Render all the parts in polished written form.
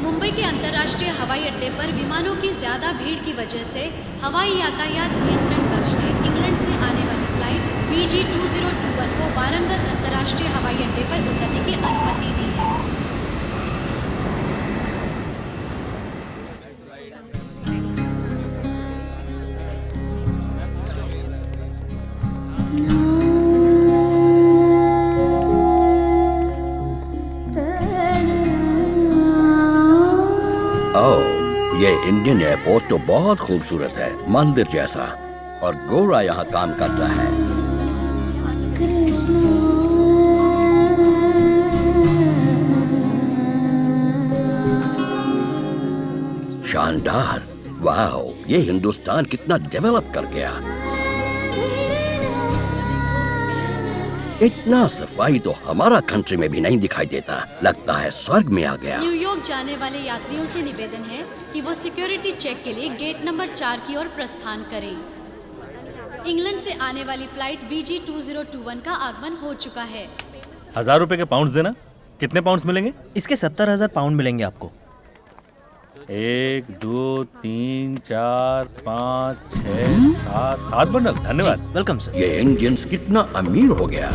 मुंबई के अंतर्राष्ट्रीय हवाई अड्डे पर विमानों की ज्यादा भीड़ की वजह से हवाई यातायात नियंत्रण कक्ष ने इंग्लैंड से आने वाली फ्लाइट BG2021 को वारंगल अंतर्राष्ट्रीय हवाई अड्डे पर उतरने की अनुमति दी है। ये इंडियन एयरपोर्ट तो बहुत खूबसूरत है, मंदिर जैसा, और गोरा यहाँ काम करता है। शानदार, वाह, ये हिंदुस्तान कितना डेवलप कर गया। इतना सफाई तो हमारा कंट्री में भी नहीं दिखाई देता, लगता है स्वर्ग में आ गया। न्यूयॉर्क जाने वाले यात्रियों से निवेदन है कि वो सिक्योरिटी चेक के लिए गेट नंबर 4 की ओर प्रस्थान करें। इंग्लैंड से आने वाली फ्लाइट BG2021 का आगमन हो चुका है। 1000 रुपए के पाउंड्स देना। कितने पाउंड्स मिलेंगे? इसके 70,000 पाउंड मिलेंगे आपको। 1 2 3 4 5 6 7 बंडल। धन्यवाद। Welcome sir. ये इंडियंस कितना अमीर हो गया।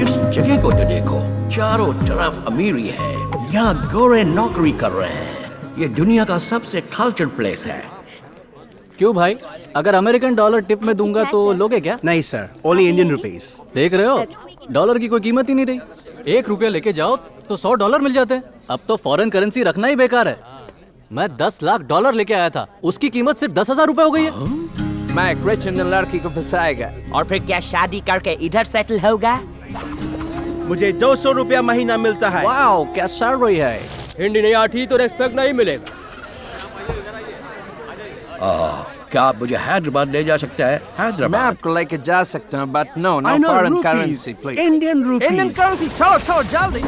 इस जगह को तो देखो, चारों तरफ अमीरी है। यहाँ गोरे नौकरी कर रहे हैं। ये दुनिया का सबसे कल्चर्ड प्लेस है। क्यों भाई, अगर अमेरिकन डॉलर टिप में दूंगा तो लोगे क्या? नहीं सर, ओनली इंडियन रुपीस। देख रहे हो, डॉलर की कोई कीमत ही नहीं रही। 1 रुपया लेके जाओ तो $100 मिल जाते हैं। अब तो फॉरेन करेंसी रखना ही बेकार है। मैं 10 लाख डॉलर लेके आया था, उसकी कीमत सिर्फ 10,000 रुपए हो गई है। मैं क्रिश्चियन लड़की को फंसाएगा और फिर क्या शादी करके इधर सेटल होगा? मुझे 200 रुपया महीना मिलता है। वाओ, क्या सैलरी है। हिंदी नहीं आती तो रेस्पेक्ट नहीं मिलेगा। क्या आप मुझे हैदराबाद ले जा सकते हैं? मैं हैदराबाद आपको लेके जा सकता हूँ, but no foreign currency please. Indian rupees. Indian currency छोड़ो जल्दी।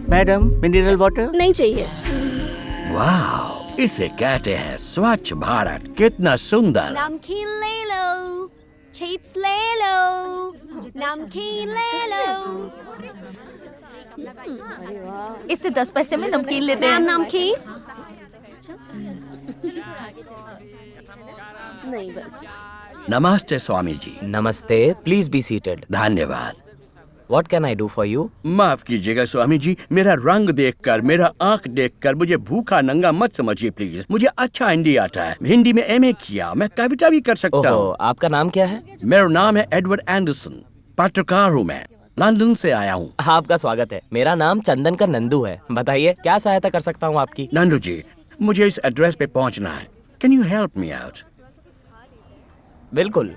मैडम, मिनरल वाटर नहीं चाहिए। वाह, इसे कहते हैं स्वच्छ भारत। कितना सुंदर। नमकीन ले लो, चिप्स ले लो, नमकीन ले लो। इससे 10 पैसे में नमकीन लेते हैं। नमकीन नहीं बस। नमस्ते स्वामी जी। नमस्ते, प्लीज बी सीटेड। धन्यवाद। What can I do for you? माफ कीजिएगा स्वामी जी, मेरा रंग देखकर, मेरा आंख देखकर मुझे भूखा नंगा मत समझिए प्लीज। मुझे अच्छा हिंदी आता है, हिंदी में MA किया, मैं कविता भी कर सकता हूँ। आपका नाम क्या है? मेरा नाम है एडवर्ड एंडरसन, पत्रकार हूँ मैं, लंदन से आया हूँ। आपका स्वागत है। मेरा नाम चंदन का नंदू है। बताइए क्या सहायता कर सकता हूँ आपकी? नंदू जी, मुझे इस एड्रेस पे पहुँचना है। Can you help me out? बिल्कुल।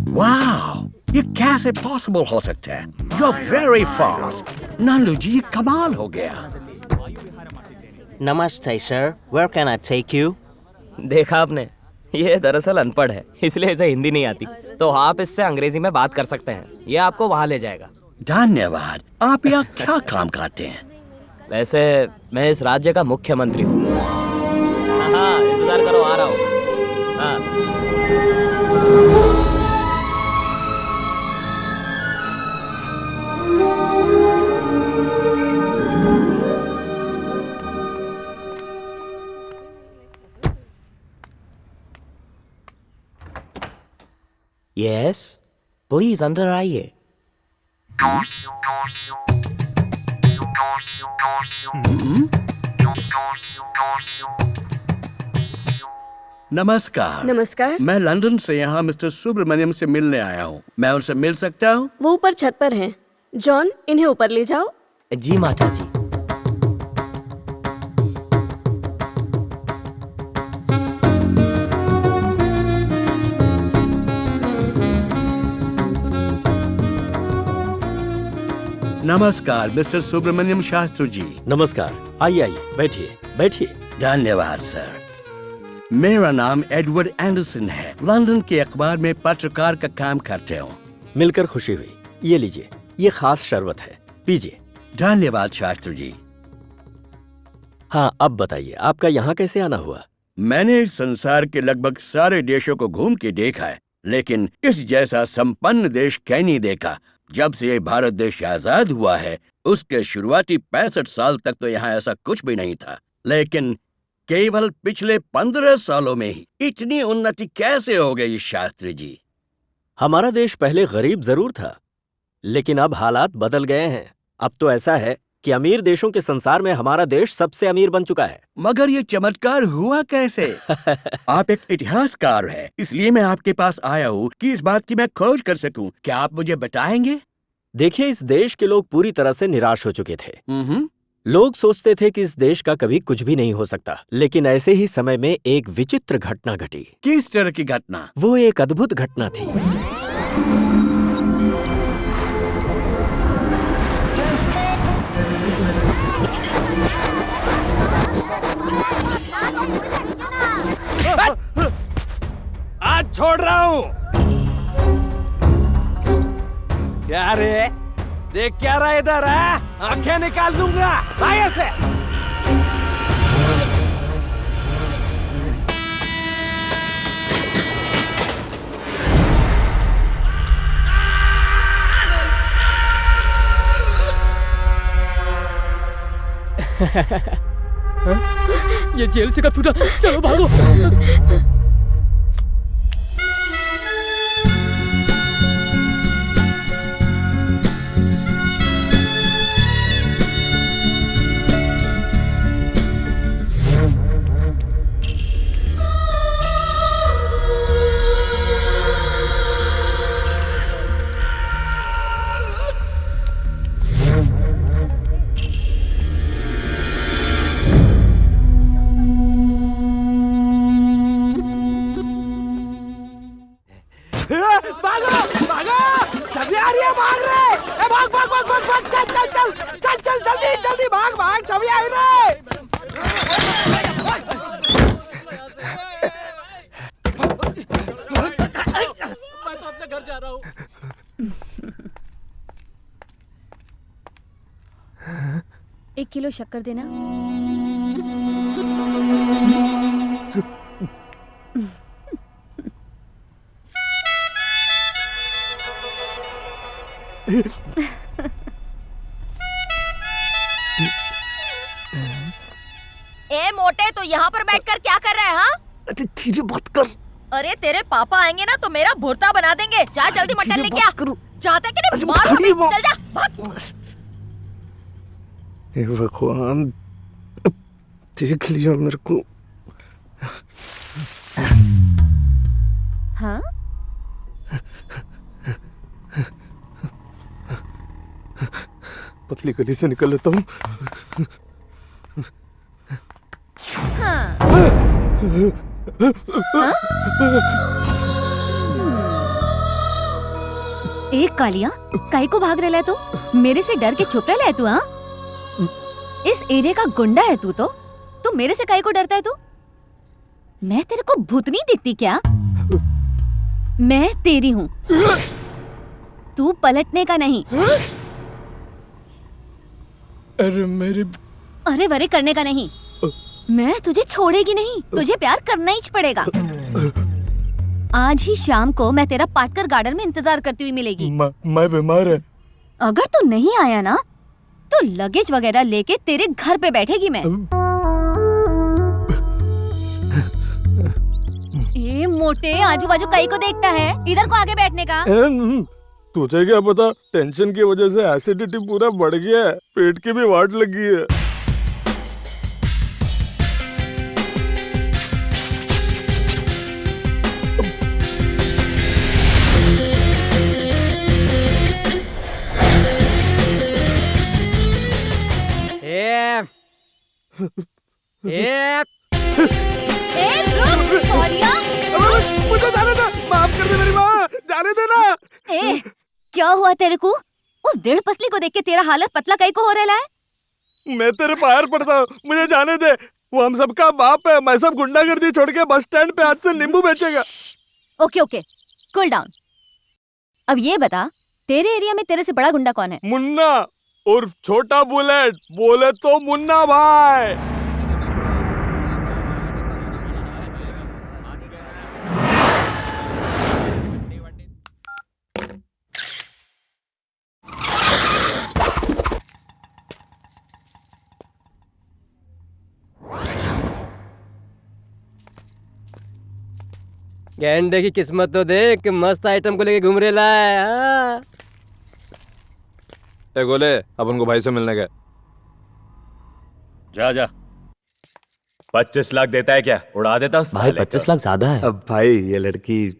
वाह, ये कैसे पॉसिबल हो सकता है? You are very fast. Nandu ji, ये कमाल हो गया। नमस्ते sir, where can I take you? देखा आपने, ये दरअसल अनपढ़ है, इसलिए इसे हिंदी नहीं आती। तो आप इससे अंग्रेजी में बात कर सकते हैं, ये आपको वहाँ ले जाएगा। धन्यवाद। आप यहाँ क्या काम करते हैं? वैसे मैं इस राज्य का मुख्यमंत्री हूँ। हाँ, इंतजार करो, आ रहा हूँ। हाँ। यस, प्लीज अंदर आइए। नमस्कार। नमस्कार। मैं लंदन से यहाँ मिस्टर सुब्रमण्यम से मिलने आया हूँ। मैं उनसे मिल सकता हूँ? वो ऊपर छत पर हैं। जॉन, इन्हें ऊपर ले जाओ। जी माता जी। नमस्कार मिस्टर सुब्रमण्यम शास्त्री जी। नमस्कार, आइए आइए, बैठिए बैठिए। धन्यवाद सर। मेरा नाम एडवर्ड एंडरसन है। लंदन के अखबार में पत्रकार का काम करते हूँ। मिलकर खुशी हुई। ये लीजिए, ये खास शरबत है, पीजिए। धन्यवाद शास्त्री जी। हाँ, अब बताइए आपका यहाँ कैसे आना हुआ? मैंने इस संसार के लगभग सारे देशों को घूम के देखा है, लेकिन इस जैसा संपन्न देश कहीं नहीं देखा। जब से ये भारत देश आजाद हुआ है, उसके शुरुआती 65 साल तक तो यहाँ ऐसा कुछ भी नहीं था। लेकिन केवल पिछले 15 सालों में ही इतनी उन्नति कैसे हो गई शास्त्री जी? हमारा देश पहले गरीब जरूर था, लेकिन अब हालात बदल गए हैं। अब तो ऐसा है कि अमीर देशों के संसार में हमारा देश सबसे अमीर बन चुका है। मगर ये चमत्कार हुआ कैसे? आप एक इतिहासकार हैं, इसलिए मैं आपके पास आया हूँ कि इस बात की मैं खोज कर सकूं। क्या आप मुझे बताएंगे? देखिए, इस देश के लोग पूरी तरह से निराश हो चुके थे। लोग सोचते थे कि इस देश का कभी कुछ भी नहीं हो सकता, लेकिन ऐसे ही समय में एक विचित्र घटना घटी। किस तरह की घटना? वो एक अद्भुत घटना थी। आज छोड़ रहा हूँ। क्या रे, देख क्या रहा इधर है? आंखें निकाल दूंगा। आगे से। ये जेल से कब छूटा? चलो भागो। एक किलो शक्कर देना। ए मोटे, तो यहाँ पर बैठकर क्या कर रहा है? हाँ, अरे धीरे बात कर। अरे तेरे पापा आएंगे ना तो मेरा भुर्ता बना देंगे। जा जल्दी मटन लेके आ। जाता कि नहीं? मार हमें। चल जा, भाग। हे भगवान, देख लिया मेरे को। हाँ? पतली गली से निकल लेता हूँ। हाँ। एक कालिया, काहे को भाग रहा है तू? मेरे से डर के छुप रहा है तू? हाँ, इस एरिया का गुंडा है तू। तो तू मेरे से काहे को डरता है तू? मैं तेरे को भूतनी दिखती क्या? मैं तेरी हूँ, तू पलटने का नहीं। अरे मेरी, अरे वरे करने का नहीं। मैं तुझे छोड़ेगी नहीं, तुझे प्यार करना ही पड़ेगा। आज ही शाम को मैं तेरा पाटकर गार्डन में इंतजार करती हुई मिलेगी। मैं बीमार है। अगर तू नहीं आया ना तो लगेज वगैरह लेके तेरे घर पे बैठेगी मैं। ए मोटे, आजू बाजू कहीं को देखता है? इधर को आगे बैठने का। तुझे क्या पता, टेंशन की वजह से एसिडिटी पूरा बढ़ गया है, पेट की भी वाट लगी है। मुझे जाने दे, माफ कर दे मेरी माँ, जाने दे ना। क्या हुआ तेरे को? उस डेढ़ पसली को देख के तेरा हालत पतला कहीं को हो रहा है? मैं तेरे पैर पड़ता हूँ, मुझे जाने दे। वो हम सबका बाप है। मैं सब गुंडागर्दी छोड़ के बस स्टैंड पे आज से नींबू बेचेगा। Okay okay, cool down. अब ये बता, तेरे एरिया में तेरे से बड़ा गुंडा कौन है? मुन्ना उर्फ छोटा बुलेट, बोले तो मुन्ना भाई। गेंडे की किस्मत तो देख, मस्त आइटम को लेके घूम रहा है। ए गोले, अपन को भाई से मिलने गए। जा जा। 25 लाख देता है क्या? उड़ा देता भाई 25 लाख ज्यादा है। अब भाई ये लड़की।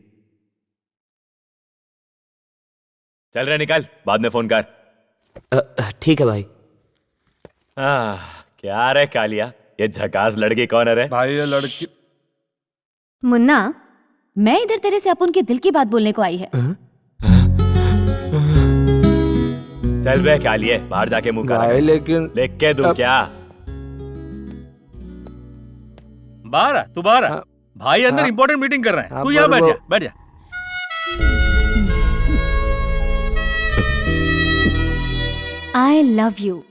चल रहे, निकल, बाद में फोन कर। ठीक है भाई। क्या रे कालिया, ये झकास लड़की कौन है रे? भाई ये लड़की मुन्ना, मैं इधर तेरे से अपुन के दिल की बात बोलने को आई है। चल बे कालिए, बाहर जाके मुंह भाई लेकिन लिख के दूं क्या? बाहर आ, तू बाहर आ। भाई अंदर इंपॉर्टेंट मीटिंग कर रहे हैं, तू यहाँ बैठ जा, बैठ जा। I love you.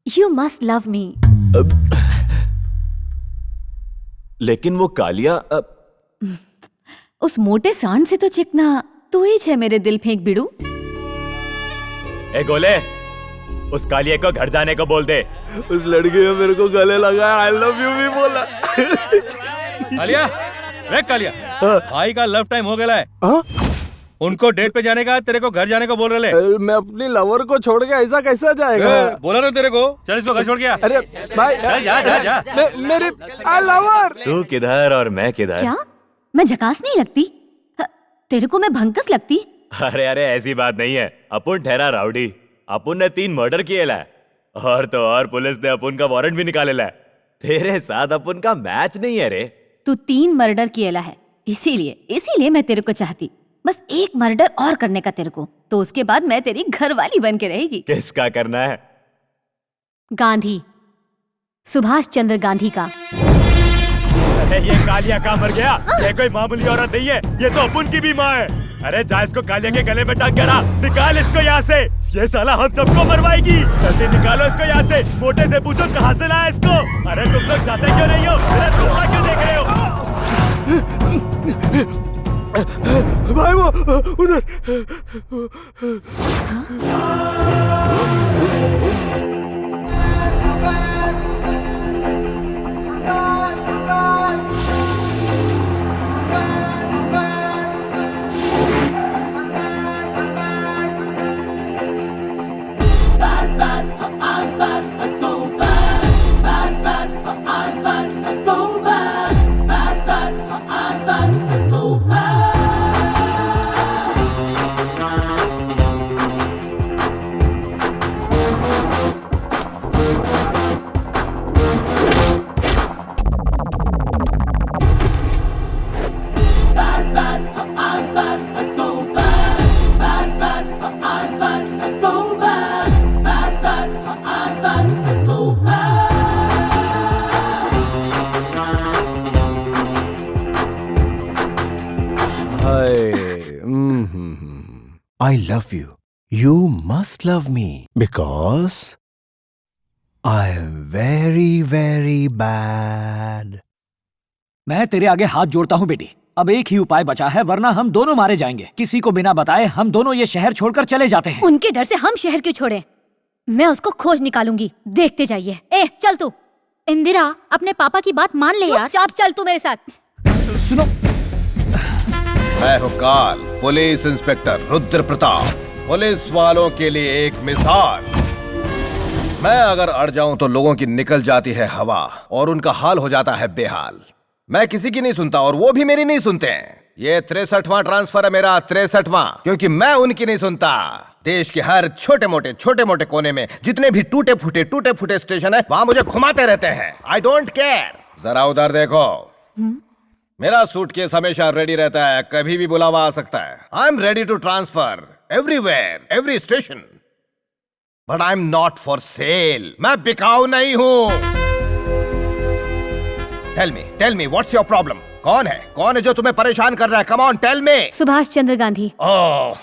You must love me. लेकिन वो कालिया उस मोटे सांड से तो चिकना तू ही है मेरे दिल फेंक बिड़ू। ए गोले, उस कालिया को घर जाने को बोल दे। उस लड़की ने मेरे को गले लगाया, आई लव यू भी बोला। कालिया, रे कालिया, भाई का लव टाइम हो गया है। उनको डेट पे जाने का, तेरे को घर जाने को बोल रहे। मैं अपनी लवर को छोड़ के ऐसा कैसा जाएगा? बोला ना तेरे को, चल इसको घर छोड़ के आ। अरे भाई चल जा जा जा। मेरी लवर। तू किधर और मैं किधर? क्या मैं झकास नहीं लगती? तेरे को मैं भंकस लगती? अरे अरे, ऐसी बात नहीं है। अपुन ठहरा राउडी। अपुन ने 3 मर्डर किए ला, और तो और पुलिस ने अपुन का वारंट भी निकाले ला। तेरे साथ अपुन का मैच नहीं है रे। तू 3 मर्डर किएला है, इसीलिए मैं तेरे को चाहती। बस एक मर्डर और करने का तेरे को, तो उसके बाद मैं तेरी घरवाली बन के रहेगी। किसका करना है? गांधी, सुभाष चंद्र गांधी का। अरे ये कालिया कहाँ मर गया? ये कोई मामूली औरत नहीं है, ये तो अपुन की भी माँ है। अरे जा इसको कालिया के गले में टांग करा, निकाल इसको यहाँ से। ये साला हम सबको मरवाएगी। जल्दी निकालो इसको यहाँ से। मोटे से पूछो कहाँ से लाया इसको। अरे तुम लोग जाते क्यों नहीं हो? मेरा धोखा क्यों देख रहे हो? भाई वो उधर। I love you. You must love me because I am very, very bad. मैं तेरे आगे हाथ जोड़ता हूँ बेटी। अब एक ही उपाय बचा है, वरना हम दोनों मारे जाएंगे। किसी को बिना बताए हम दोनों ये शहर छोड़कर चले जाते हैं। उनके डर से हम शहर क्यों छोड़े? मैं उसको खोज निकालूंगी, देखते जाइए। ए चल तू। इंदिरा, अपने पापा की बात मान ले यार। चुपचाप चल तू मेरे साथ। सुनो, मैं हूँ काल, police inspector Rudra Pratap, police वालों के लिए एक मिसाल। मैं अगर अड़ जाऊं तो लोगों की निकल जाती है हवा और उनका हाल हो जाता है बेहाल। मैं किसी की नहीं सुनता और वो भी मेरी नहीं सुनते हैं। ये 63वां ट्रांसफर है मेरा, 63वां, क्योंकि मैं उनकी नहीं सुनता। देश के हर छोटे मोटे कोने में जितने भी टूटे फूटे स्टेशन है वहां मुझे घुमाते रहते हैं। I don't care. जरा उधर देखो। मेरा सूटकेस हमेशा रेडी रहता है, कभी भी बुलावा आ सकता है। I am ready to transfer everywhere, every station, but I am not for sale. मैं बिकाऊ नहीं हूं। Tell me what's your problem? कौन है जो तुम्हें परेशान कर रहा है? Come on tell me. Subhash Chandra Gandhi. Oh,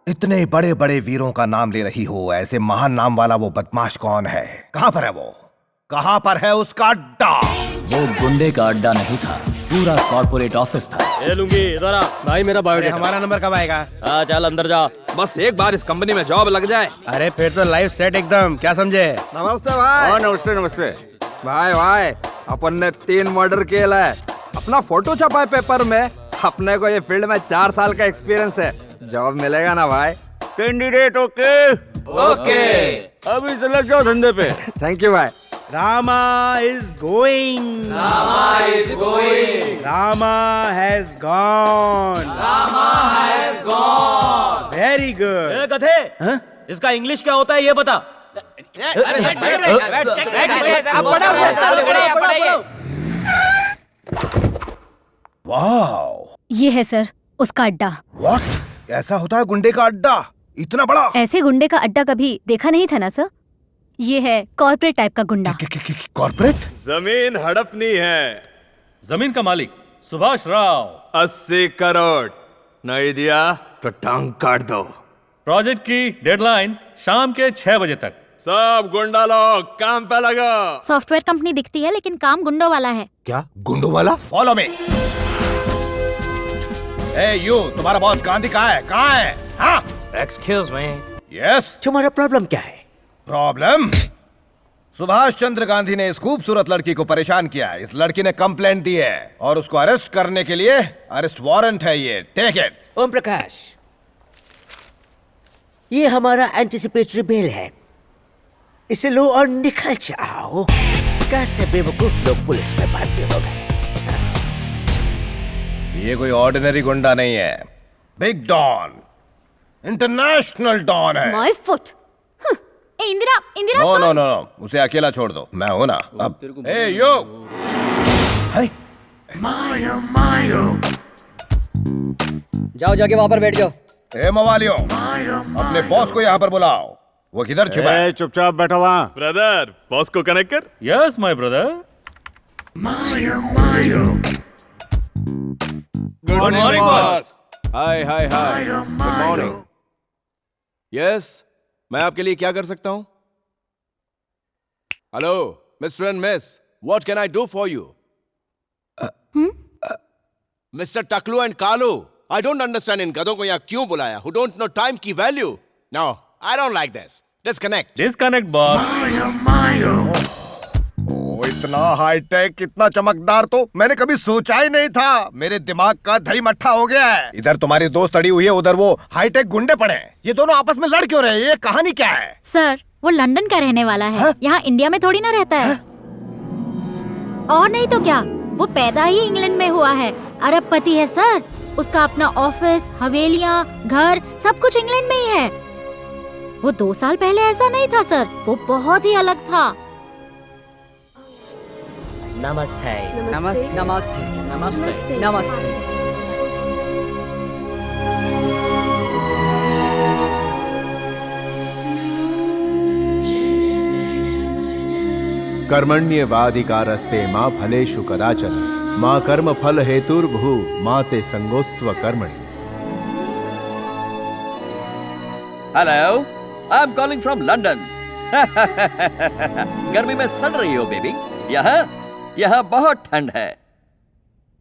इतने बड़े बड़े वीरों का नाम ले रही हो, ऐसे महान नाम वाला वो बदमाश कौन है? कहां पर है वो? कहां पर है उसका अड्डा? वो गुंडे का अड्डा नहीं था, पूरा कॉर्पोरेट ऑफिस था। ए लुंगी इधर आ। भाई मेरा बायोडेटा। हमारा नंबर कब आएगा? चल अंदर जा। बस एक बार इस कंपनी में जॉब लग जाए। अरे फिर तो लाइफ सेट एकदम, क्या समझे? नमस्ते भाई। नमस्ते भाई अपन ने 3 मर्डर किया है। अपना फोटो छपा है पेपर में। अपने को ये फील्ड में 4 साल का एक्सपीरियंस है। जॉब मिलेगा ना भाई? Candidate okay? अभी से लग जाओ धंधे पे। थैंक यू भाई। Rama is going. Rama has gone. Very good. कथे, इसका इंग्लिश क्या होता है ये बता। वाओ, ये है सर उसका अड्डा। व्हाट? ऐसा होता है गुंडे का अड्डा? इतना बड़ा? ऐसे गुंडे का अड्डा कभी देखा नहीं था ना सर। ये है कॉर्पोरेट टाइप का गुंडा। कॉर्पोरेट? जमीन हड़पनी है। जमीन का मालिक सुभाष राव। 80 करोड़ नहीं दिया तो टांग काट दो। प्रोजेक्ट की डेडलाइन शाम के 6 बजे तक। सब गुंडा लोग काम पे लगा। सॉफ्टवेयर कंपनी दिखती है लेकिन काम गुंडों वाला है। क्या गुंडों वाला? Follow me. ए यू, तुम्हारा बॉस गांधी कहाँ है? कहाँ है? हाँ? Excuse me. यस। तुम्हारा प्रॉब्लम क्या है? प्रॉब्लम? सुभाष चंद्र गांधी ने इस खूबसूरत लड़की को परेशान किया है। इस लड़की ने कंप्लेंट दी है और उसको अरेस्ट करने के लिए अरेस्ट वारंट है ये। Take it. ओम प्रकाश, ये हमारा एंटिसिपेटरी बेल है, इसे लो और निकल जाओ। कैसे बेवकूफ लोग पुलिस में भर्ती हो गए। ये कोई ऑर्डिनरी गुंडा नहीं है, बिग डॉन, इंटरनेशनल डॉन है। My foot. Indira, Indira no सुन। नो नो, उसे अकेला छोड़ दो, मैं हूं ना। अब ए यो, हाय जाओ जाके वहां पर बैठ जाओ। ए मवालियों, अपने बॉस को यहाँ पर बुलाओ। वो किधर छिपा है? चुपचाप बैठो वहाँ। ब्रदर, बॉस को कनेक्ट कर। Yes my brother. Good morning boss. Hi hi hi, good morning. Yes, मैं आपके लिए क्या कर सकता हूं? Hello mister and miss, what can I do for you? Mister टकलू एंड कालू, आई डोंट अंडरस्टैंड इन गधों को यहाँ क्यों बुलाया? हु डोंट नो टाइम की value? No, I don't like this. Disconnect boss. इतना हाईटेक, इतना चमकदार तो मैंने कभी सोचा ही नहीं था। मेरे दिमाग का दही मट्ठा हो गया है। इधर तुम्हारी दोस्त अड़ी हुई है, उधर वो हाईटेक गुंडे पड़े हैं। ये दोनों आपस में लड़ क्यों रहे हैं? ये कहानी क्या है? सर वो लंदन का रहने वाला है, यहाँ इंडिया में थोड़ी ना रहता है। और नहीं तो क्या, वो पैदा ही इंग्लैंड में हुआ है, अरबपति है सर। उसका अपना ऑफिस, हवेलियाँ, घर सब कुछ इंग्लैंड में ही है। वो 2 साल पहले ऐसा नहीं था सर, वो बहुत ही अलग था। नमस्ते। नमस्ते नमस्ते नमस्ते नमस्ते। कर्मण्येवाधिकारस्ते मां फलेषु कदाचन मां कर्म फल हेतुर्भु मां ते संगोस्त्व कर्मणि। Hello, I am calling from London. गर्मी में सड़ रही हो बेबी? यहाँ बहुत ठंड है।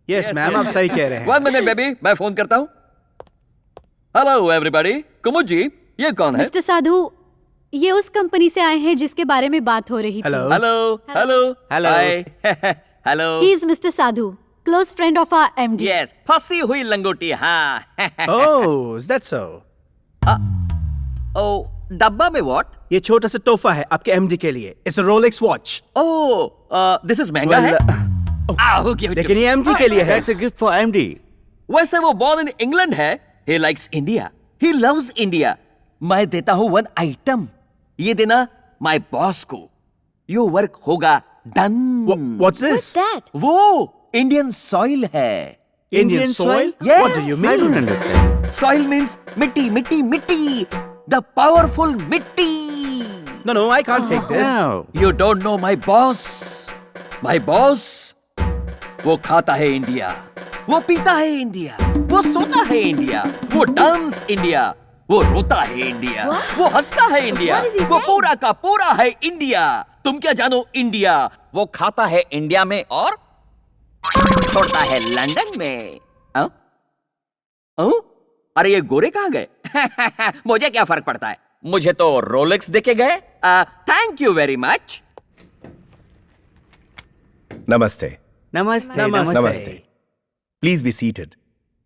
यस मैम, आप सही कह रहे हैं। 1 मिनट बेबी, मैं फोन करता हूँ। Hello everybody. कुमुद जी, ये कौन है? मिस्टर साधु, ये उस कंपनी से आए हैं जिसके बारे में बात हो रही थी। Hello hello hello hello. He is mister Sadhu, close friend of our MD. Yes, फंसी हुई लंगोटी। हाँ। ओह, इज दैट सो? ओ, डब्बा में व्हाट? ये छोटा सा तोहफा है आपके एमडी के लिए। It's a Rolex watch. Oh, this is महंगा है। लेकिन ये एमडी के लिए है। It's a gift for MD. वैसे वो बॉर्न इन इंग्लैंड है। He likes India. He loves India. मैं देता हूं 1 आइटम, ये देना माय बॉस को। योर वर्क होगा done. What's this? What's that? वो इंडियन सॉइल है। Indian soil? Yes. What do you mean? I don't understand. Soil means मिट्टी, मिट्टी, मिट्टी। The powerful मिट्टी। No, I can't take this. No. You don't know my boss. My boss, वो खाता है India, वो पीता है इंडिया, वो सोता है इंडिया, वो डांस इंडिया, वो रोता है इंडिया, वो हंसता है इंडिया, वो पूरा का पूरा है इंडिया। तुम क्या जानो इंडिया? वो खाता है इंडिया में और छोड़ता है लंदन में। अरे ये गोरे कहाँ गए? मुझे क्या फर्क पड़ता है, मुझे तो रोलेक्स देके गए। Thank you very much. नमस्ते। नमस्ते। नमस्ते। Please be seated.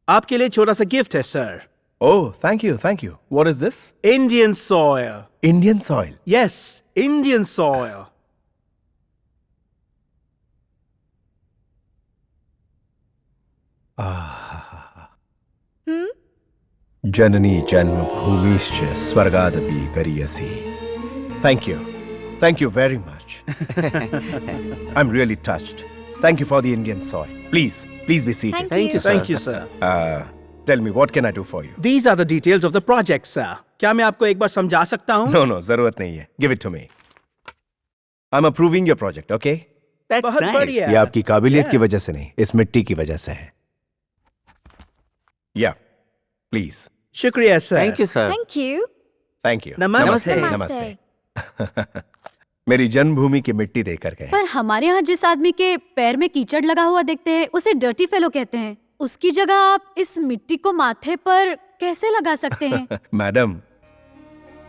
आपके लिए छोटा सा गिफ्ट है sir. Oh, thank you, thank you. What is this? Indian soil. Indian soil? Yes, Indian soil. जननी जन्मभूमिश्च स्वर्गादपि गरीयसी। Thank you very much. I'm really touched. Thank you for the Indian soil. Please be seated. Thank you, sir. Tell me, what can I do for you? These are the details of the project, sir. क्या मैं आपको एक बार समझा सकता हूँ? No, जरूरत नहीं है. Give it to me. I'm approving your project, okay? बहुत बढ़िया। ये आपकी काबिलियत की वजह से नहीं, इस मिट्टी की वजह से है। Yeah, please. शुक्रिया sir. Thank you sir. Thank you. नमस्ते। मेरी जन्मभूमि की मिट्टी देकर गए। पर हमारे यहाँ जिस आदमी के पैर में कीचड़ लगा हुआ देखते हैं उसे डर्टी फेलो कहते हैं। उसकी जगह आप इस मिट्टी को माथे पर कैसे लगा सकते हैं? मैडम,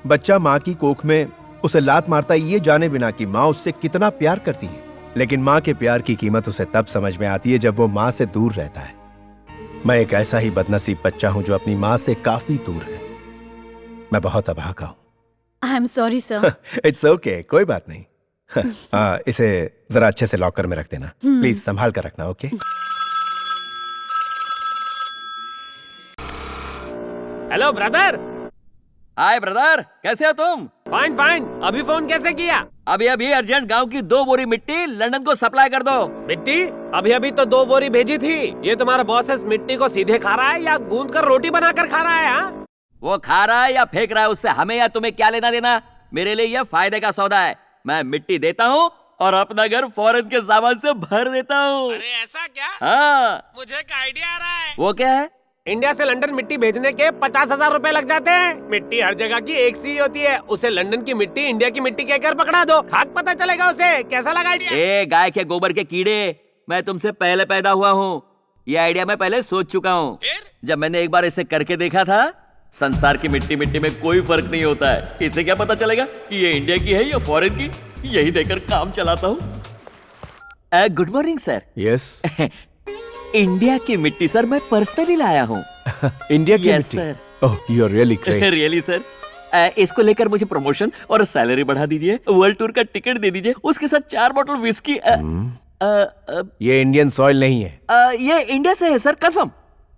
बच्चा माँ की कोख में उसे लात मारता है ये जाने बिना कि माँ उससे कितना प्यार करती है, लेकिन माँ के प्यार की कीमत उसे तब समझ में आती है जब वो माँ से दूर रहता है। मैं एक ऐसा ही बदनसीब बच्चा हूँ जो अपनी माँ से काफी दूर है। मैं बहुत अभागा हूँ। I am sorry sir. It's okay, कोई बात नहीं। इसे जरा अच्छे से लॉकर में रख देना, प्लीज संभाल कर रखना, okay? Hello brother. Hi brother, कैसे हो तुम? फाइन। अभी फोन कैसे किया? अभी अर्जेंट गांव की 2 बोरी मिट्टी लंदन को सप्लाई कर दो। मिट्टी? अभी तो 2 बोरी भेजी थी। ये तुम्हारा बॉस इस मिट्टी को सीधे खा रहा है या गूंद कर रोटी बनाकर खा रहा है? हाँ? वो खा रहा है या फेंक रहा है, उससे हमें या तुम्हें क्या लेना देना? मेरे लिए यह फायदे का सौदा है। मैं मिट्टी देता हूँ और अपना घर फॉरेन के सामान से भर देता हूँ। अरे ऐसा क्या? हाँ। मुझे एक आइडिया आ रहा है। वो क्या है? इंडिया से लंदन मिट्टी भेजने के 50,000 रुपए लग जाते हैं। मिट्टी हर जगह की एक सी होती है। उसे लंदन की मिट्टी इंडिया की मिट्टी कहकर पकड़ा दो, खाक पता चलेगा उसे। कैसा लगा आइडिया? ए गाय के गोबर के कीड़े, मैं तुमसे पहले पैदा हुआ हूँ। ये आइडिया मैं पहले सोच चुका हूँ। जब मैंने एक बार इसे करके देखा था, संसार की मिट्टी में कोई फर्क नहीं होता है। इसे क्या पता चलेगा कि ये इंडिया की है या फॉरेन की? यही देकर काम चलाता हूँ। Good morning sir. Yes. India की मिट्टी सर मैं पर्सनली लाया हूँ। इंडिया की मिट्टी? Sir. Oh, you are really great. Really sir. इसको लेकर मुझे प्रमोशन और सैलरी बढ़ा दीजिए, वर्ल्ड टूर का टिकट दे दीजिए, उसके साथ 4 बोतल विस्की। ये इंडियन सॉइल नहीं है। ये इंडिया से है सर, कंफर्म।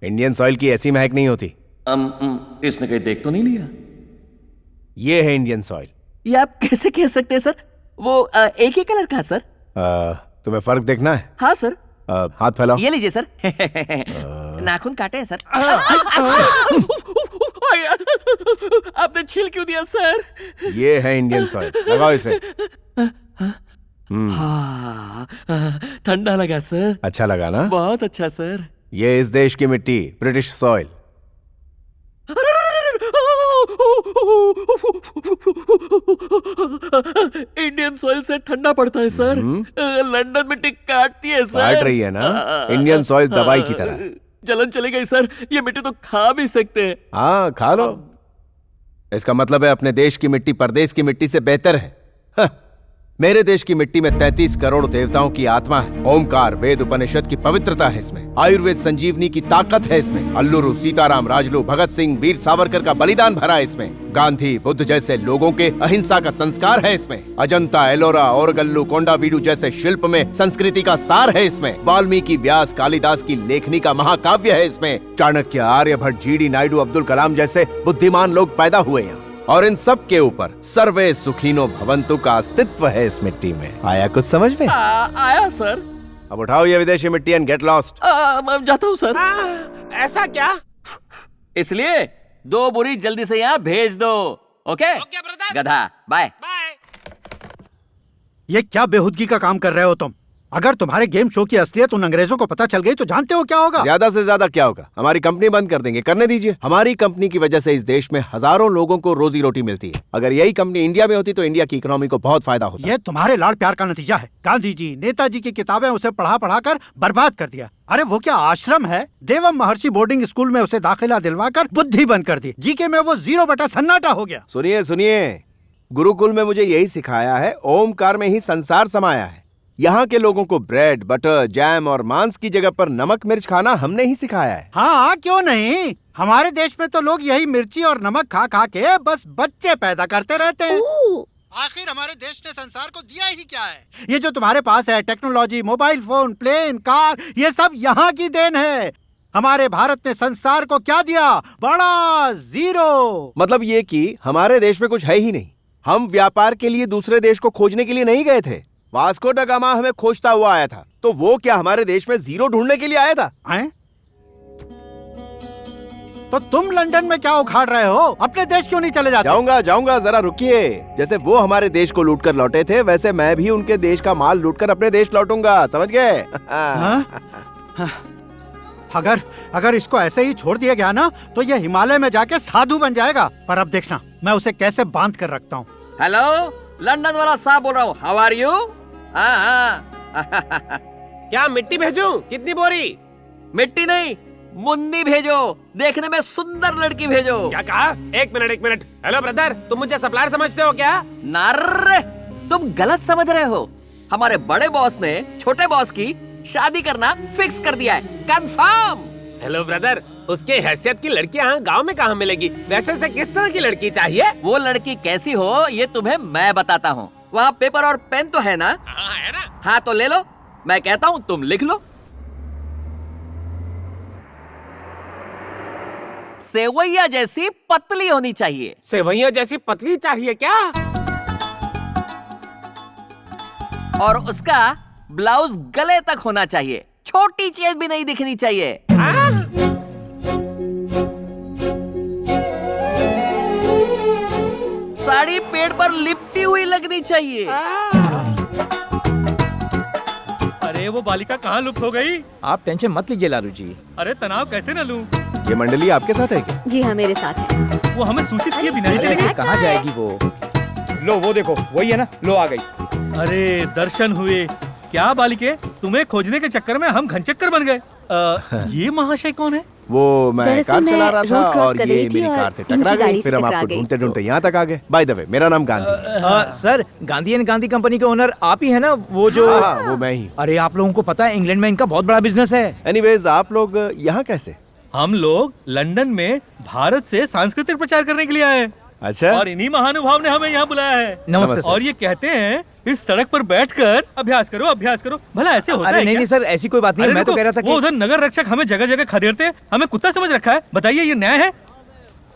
इंडियन सॉइल की ऐसी महक नहीं होती। इसने कहीं देख तो नहीं लिया? ये है इंडियन सॉइल। ये आप कैसे कह सकते हैं सर? वो एक ही कलर का है सर। तुम्हें फर्क देखना है? हाँ सर। हाथ फैलाओ। ये लीजिए सर। नाखून काटे हैं सर। आपने छील क्यों दिया सर? ये है इंडियन सॉइल, लगाओ इसे। ठंडा लगा सर। अच्छा लगा ना? बहुत अच्छा सर। ये इस देश की मिट्टी, ब्रिटिश सॉइल। इंडियन सॉइल से ठंडा पड़ता है सर। लंदन मिट्टी काटती है सर। काट रही है ना? इंडियन सॉइल दवाई की तरह। जलन चली गई सर। ये मिट्टी तो खा भी सकते हैं। हाँ, खा लो। इसका मतलब है अपने देश की मिट्टी परदेश की मिट्टी से बेहतर है। मेरे देश की मिट्टी में 33 करोड़ देवताओं की आत्मा है। ओमकार वेद उपनिषद की पवित्रता है इसमें। आयुर्वेद संजीवनी की ताकत है इसमें। अल्लूरू सीताराम राजलू भगत सिंह वीर सावरकर का बलिदान भरा है इसमें। गांधी बुद्ध जैसे लोगों के अहिंसा का संस्कार है इसमें। अजंता एलोरा ओरगल्लू कोंडावीडू जैसे शिल्प में संस्कृति का सार है इसमें। वाल्मीकि व्यास कालिदास की लेखनी का महाकाव्य है इसमें। चाणक्य आर्यभट्ट जीडी नायडू अब्दुल कलाम जैसे बुद्धिमान लोग पैदा हुए हैं। और इन सब के ऊपर सर्वे सुखीनो भवंतु का अस्तित्व है इस मिट्टी में। आया कुछ समझ में? आया सर। अब उठाओ ये विदेशी मिट्टी एंड गेट लॉस्ट। मैं जाता हूँ सर। ऐसा क्या? इसलिए 2 बोरी जल्दी से यहाँ भेज दो। ओके गधा बाय। ये क्या बेहुदगी का काम कर रहे हो तुम? अगर तुम्हारे गेम शो की असलियत उन अंग्रेजों को पता चल गई तो जानते हो क्या होगा? ज्यादा से ज्यादा क्या होगा? हमारी कंपनी बंद कर देंगे। करने दीजिए। हमारी कंपनी की वजह से इस देश में हजारों लोगों को रोजी रोटी मिलती है। अगर यही कंपनी इंडिया में होती तो इंडिया की इकोनॉमी को बहुत फायदा होता। ये तुम्हारे लाड़ प्यार का नतीजा है। गांधी जी नेताजी की किताबें उसे पढ़ा कर बर्बाद कर दिया। अरे वो क्या आश्रम है? देवम महर्षि बोर्डिंग स्कूल में उसे दाखिला दिलवाकर बुद्धि बंद कर दी। जीके में वो 0 बटा सन्नाटा हो गया। सुनिए सुनिए, गुरुकुल में मुझे यही सिखाया है, ओमकार में ही संसार समाया है। यहाँ के लोगों को ब्रेड बटर जैम और मांस की जगह पर नमक मिर्च खाना हमने ही सिखाया है। हाँ क्यों नहीं, हमारे देश में तो लोग यही मिर्ची और नमक खा खा के बस बच्चे पैदा करते रहते हैं। आखिर हमारे देश ने संसार को दिया ही क्या है? ये जो तुम्हारे पास है technology, mobile phone, plane, car, ये सब यहाँ की देन है। हमारे भारत ने संसार को क्या दिया? बड़ा 0। मतलब ये कि हमारे देश में कुछ है ही नहीं। हम व्यापार के लिए दूसरे देश को खोजने के लिए नहीं गए थे। वास्को दा गामा हमें खोजता हुआ आया था, तो वो क्या हमारे देश में 0 ढूंढने के लिए आया था? तो तुम लंदन में क्या उखाड़ रहे हो? अपने देश क्यों नहीं चले जाते? जाऊंगा, जरा रुकिए। जैसे वो हमारे देश को लूट कर लौटे थे, वैसे मैं भी उनके देश का माल लूट कर अपने देश लौटूंगा। समझ गए? अगर इसको ऐसे ही छोड़ दिया गया ना तो ये हिमालय में जाके साधु बन जाएगा। पर अब देखना मैं उसे कैसे बांध कर रखता हूँ। हेलो, लंदन वाला साहब बोल रहा हूँ। How are you? क्या मिट्टी भेजूं? कितनी बोरी? मिट्टी नहीं, मुन्नी भेजो। देखने में सुंदर लड़की भेजो। क्या कहा? एक मिनट। हेलो ब्रदर, तुम मुझे सप्लायर समझते हो क्या? नार्रे, तुम गलत समझ रहे हो। हमारे बड़े बॉस ने छोटे बॉस की शादी करना फिक्स कर दिया है, कंफर्म। हेलो ब्रदर, उसके हैसियत की लड़कियाँ गांव में कहाँ मिलेगी? वैसे उसे किस तरह की लड़की चाहिए? वो लड़की कैसी हो ये तुम्हें मैं बताता हूँ। वहाँ पेपर और पेन तो है ना? हाँ है ना। हाँ तो ले लो, मैं कहता हूँ तुम लिख लो। सेवैया जैसी पतली होनी चाहिए। सेवैया जैसी पतली चाहिए क्या? और उसका ब्लाउज गले तक होना चाहिए, छोटी चीज भी नहीं दिखनी चाहिए। साड़ी पेड़ पर लिपटी हुई लगनी चाहिए। अरे वो बालिका कहाँ लुप्त हो गई? आप टेंशन मत लीजिए लालू जी। अरे तनाव कैसे न लूं? ये मंडली आपके साथ है क्या? जी हाँ मेरे साथ है। वो हमें सूचित किए बिना ही चली गई। कहाँ जाएगी वो? लो वो देखो, वही है ना, लो आ गई। अरे दर्शन हुए। क्या बालिके, तुम्हें खोजने के चक्कर में हम घनचक्कर बन गए। ये महाशय कौन है? वो मैं कार चला रहा था और ये मेरी कार से टकरा गई। फिर हम आपको ढूंढते ढूंढते यहाँ तक आ गए। बाय द वे, मेरा नाम Gandhi. Sir, Gandhi and Gandhi company के ओनर आप ही है ना? वो जो वो मैं ही। अरे आप लोगों को पता है इंग्लैंड में इनका बहुत बड़ा बिजनेस है। एनीवेज, आप लोग यहाँ कैसे? हम लोग लंदन में भारत से सांस्कृतिक प्रचार करने के लिए आए। अच्छा। और इन्हीं महानुभाव ने हमें यहाँ बुलाया है। नमस्ते। और ये कहते हैं इस सड़क पर बैठकर अभ्यास करो। भला ऐसे होता है? अरे नहीं सर, ऐसी कोई बात नहीं है। मैं तो कह रहा था वो उधर नगर रक्षक हमें जगह जगह खदेड़ते, हमें कुत्ता समझ रखा है। बताइए ये न्याय है?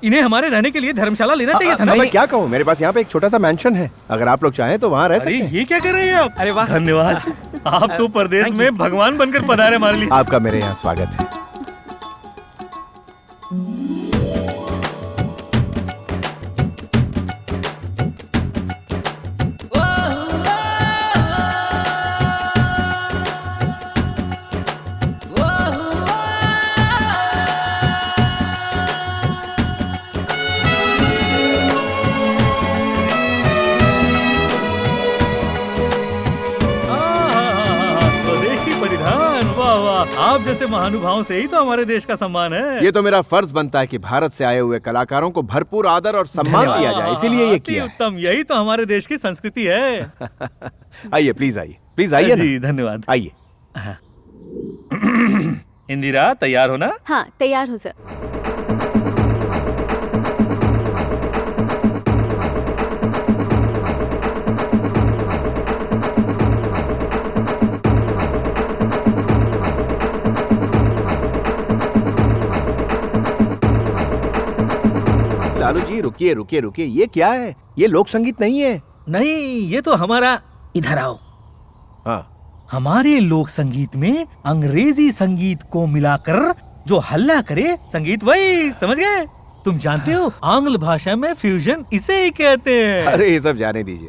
इन्हें हमारे रहने के लिए धर्मशाला लेना चाहिए था ना। मैं क्या कहूँ, मेरे पास यहाँ पे एक छोटा सा मैंशन है, अगर आप लोग चाहें तो वहाँ रह सकते हैं। ये क्या कर रहे हैं आप? अरे वाह, धन्यवाद। आप तो परदेश में भगवान बनकर पधारे हमारे लिए। आपका मेरे यहाँ स्वागत है। स्वदेशी परिधान, वाह वाह वाह, आप जैसे महानुभावों से ही तो हमारे देश का सम्मान है। ये तो मेरा फर्ज बनता है कि भारत से आए हुए कलाकारों को भरपूर आदर और सम्मान दिया जाए, इसीलिए ये किया है। उत्तम, यही तो हमारे देश की संस्कृति है। आइए प्लीज आइए जी, धन्यवाद। आइए। इंदिरा, तैयार हो ना? हाँ, तैयार हूँ सर। लालू जी रुकिए रुकिए रुकिए, ये क्या है? ये लोक संगीत नहीं है। नहीं, ये तो हमारा, इधर आओ। हाँ, हमारे लोक संगीत में अंग्रेजी संगीत को मिलाकर जो हल्ला करे संगीत, वही समझ गए? तुम जानते हो आंग्ल भाषा में फ्यूजन इसे ही कहते हैं। अरे ये सब जाने दीजिए,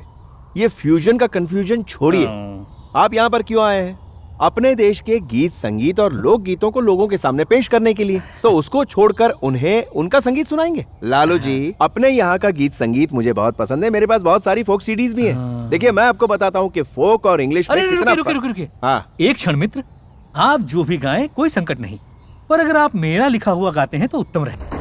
ये फ्यूजन का कंफ्यूजन छोड़िए। आप यहाँ पर क्यों आए हैं? अपने देश के गीत संगीत और लोक गीतों को लोगों के सामने पेश करने के लिए। तो उसको छोड़कर उन्हें उनका संगीत सुनाएंगे? लालू जी, अपने यहाँ का गीत संगीत मुझे बहुत पसंद है। मेरे पास बहुत सारी फोक सीडीज भी हैं। देखिए, मैं आपको बताता हूँ कि फोक और इंग्लिश में कितना रुकिए। हाँ, एक क्षण मित्र, आप जो भी गाएं कोई संकट नहीं, पर अगर आप मेरा लिखा हुआ गाते हैं तो उत्तम रहे।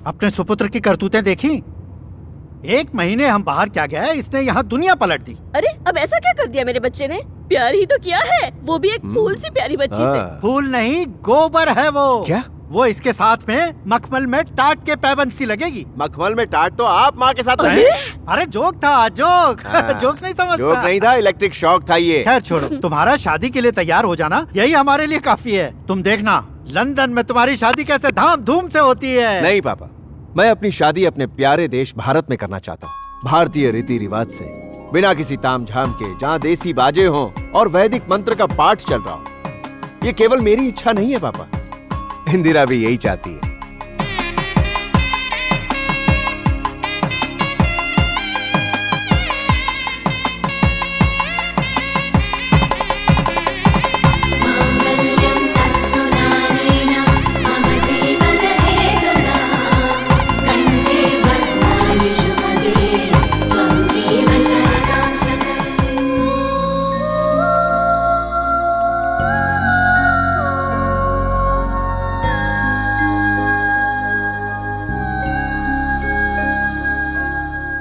अपने सुपुत्र की करतूतें देखी? 1 महीने हम बाहर क्या गए, इसने यहाँ दुनिया पलट दी। अरे अब ऐसा क्या कर दिया मेरे बच्चे ने? प्यार ही तो किया है, वो भी एक फूल सी प्यारी बच्ची से। फूल नहीं, गोबर है वो। क्या? वो इसके साथ में मखमल में टाट के पैबंद सी लगेगी। मखमल में टाट तो आप माँ के साथ रहे। अरे जोक था, जोक। जोक नहीं समझता। जोक नहीं था, इलेक्ट्रिक शॉक था ये। खैर छोड़ो, तुम्हारा शादी के लिए तैयार हो जाना यही हमारे लिए काफी है। तुम देखना लंदन में तुम्हारी शादी कैसे धाम धूम से होती है। नहीं पापा, मैं अपनी शादी अपने प्यारे देश भारत में करना चाहता हूँ, भारतीय रीति रिवाज से, बिना किसी तामझाम के, जहाँ देसी बाजे हों और वैदिक मंत्र का पाठ चल रहा हो। ये केवल मेरी इच्छा नहीं है पापा, इंदिरा भी यही चाहती है।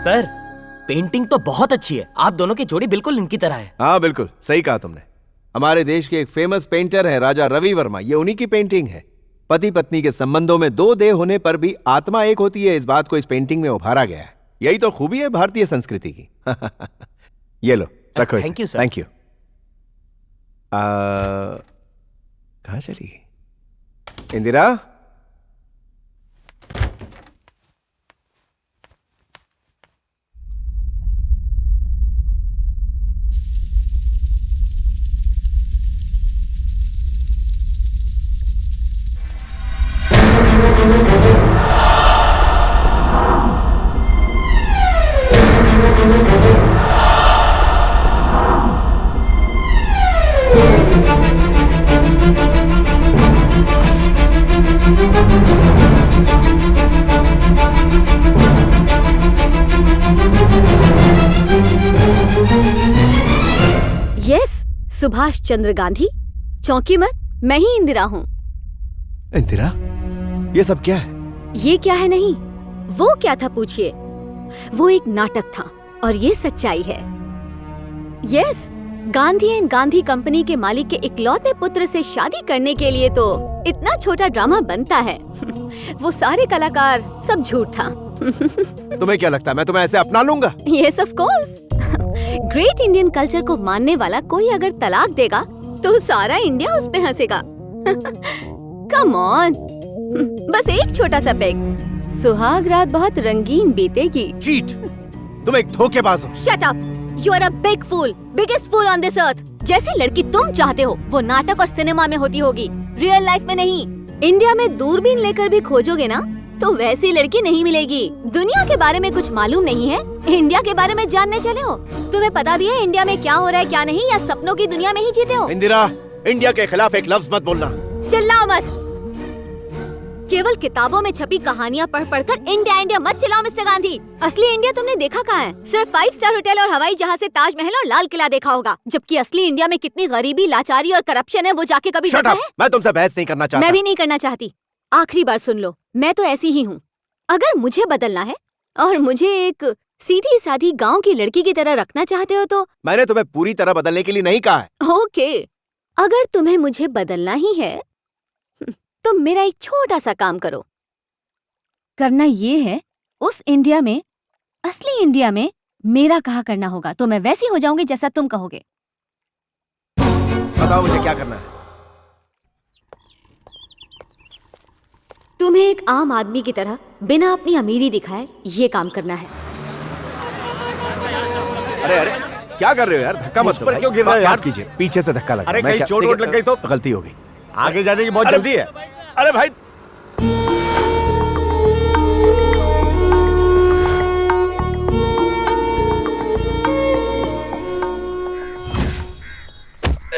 सर, पेंटिंग तो बहुत अच्छी है। आप दोनों की जोड़ी बिल्कुल इनकी तरह है। हाँ बिल्कुल सही कहा तुमने। हमारे देश के एक फेमस पेंटर है राजा रवि वर्मा, ये उन्हीं की पेंटिंग है। पति पत्नी के संबंधों में 2 देह होने पर भी आत्मा एक होती है, इस बात को इस पेंटिंग में उभारा गया है। यही तो खूबी है भारतीय संस्कृति की। ये लो, रखो। Thank you sir. Thank you. कहाँ चली गई इंदिरा? सुभाष चंद्र गांधी, चौंकी मत, मैं ही इंदिरा हूँ। इंदिरा, ये सब क्या है? ये क्या है नहीं, वो क्या था पूछिए। वो एक नाटक था और ये सच्चाई है। Yes, Gandhi and Gandhi company के मालिक के इकलौते पुत्र से शादी करने के लिए तो इतना छोटा ड्रामा बनता है। वो सारे कलाकार, सब झूठ था। तुम्हें क्या लगता है मैं तुम्हें ऐसे अपना लूंगा? Yes of course. Great Indian culture को मानने वाला कोई अगर तलाक देगा तो सारा इंडिया उस पे हंसेगा। कम ऑन, बस एक छोटा सा पेग, सुहाग रात बहुत रंगीन बीतेगी। चीट, तुम एक धोखेबाज हो। Shut up, you are a big fool, biggest fool on this earth. जैसी लड़की तुम चाहते हो वो नाटक और सिनेमा में होती होगी, रियल लाइफ में नहीं। इंडिया में दूरबीन लेकर भी खोजोगे ना तो वैसी लड़की नहीं मिलेगी। दुनिया के बारे में कुछ मालूम नहीं है, इंडिया के बारे में जानने चले हो। तुम्हें पता भी है इंडिया में क्या हो रहा है क्या नहीं, या सपनों की दुनिया में ही जीते हो? इंदिरा, इंडिया के खिलाफ एक लफ्ज मत बोलना। चिल्लाओ मत। केवल किताबों में छपी कहानियाँ पढ़ पढ़कर इंडिया इंडिया मत चिल्लाओ मिस्टर गांधी। असली इंडिया तुमने देखा कहाँ है? सिर्फ 5 स्टार होटल और हवाई जहाज से ताजमहल और लाल किला देखा होगा, जबकि असली इंडिया में कितनी गरीबी, लाचारी और करप्शन है वो जाके कभी देखा है? मैं तुमसे बहस नहीं करना चाहता। मैं भी नहीं करना चाहती। आखिरी बार सुन लो, मैं तो ऐसी ही हूँ। अगर मुझे बदलना है और मुझे एक सीधी साधी गांव की लड़की की तरह रखना चाहते हो तो मैंने तुम्हें पूरी तरह बदलने के लिए नहीं कहा है। ओके, अगर तुम्हें मुझे बदलना ही है तो मेरा एक छोटा सा काम करो। करना ये है, उस इंडिया में, असली इंडिया में मेरा कहा करना होगा तो मैं वैसी हो जाऊंगी जैसा तुम कहोगे। बताओ मुझे क्या करना है। तुम्हें एक आम आदमी की तरह बिना अपनी अमीरी दिखाए ये काम करना है। अरे अरे, क्या कर रहे हो यार? धक्का मत दो। पर क्यों गिर रहे हो यार? माफ कीजिए, पीछे से धक्का लगा। अरे मैं कहीं क्या- चोट वोट लग गई तो? गलती हो गई। आगे जाने की बहुत जल्दी है। अरे भाई,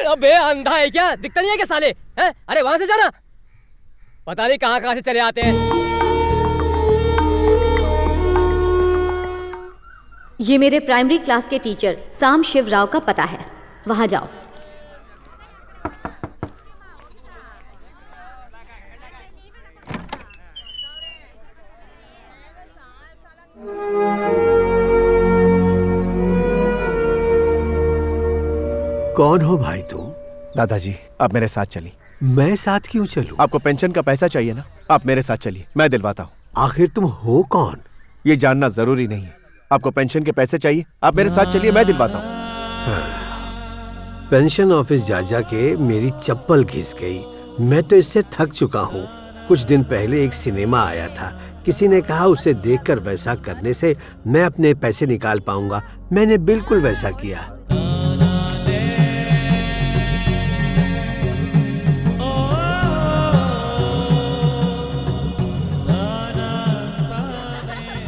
अबे अंधा है क्या? दिखता नहीं है क्या साले? हैं? अरे वहां से जाना। पता नहीं कहां कहां से चले आते हैं। ये मेरे प्राइमरी क्लास के टीचर साम शिव राव का पता है, वहां जाओ। कौन हो भाई तुम? दादाजी, आप मेरे साथ चलिए। मैं साथ क्यों चलूं? आपको पेंशन का पैसा चाहिए ना? आप मेरे साथ चलिए, मैं दिलवाता हूँ। आखिर तुम हो कौन? ये जानना जरूरी नहीं है। आपको पेंशन के पैसे चाहिए, आप मेरे साथ चलिए, मैं दिलवाता हूँ। पेंशन ऑफिस जा जा के मेरी चप्पल घिस गई। मैं तो इससे थक चुका हूँ। कुछ दिन पहले एक सिनेमा आया था, किसी ने कहा उसे देखकर वैसा करने से मैं अपने पैसे निकाल पाऊंगा। मैंने बिल्कुल वैसा किया।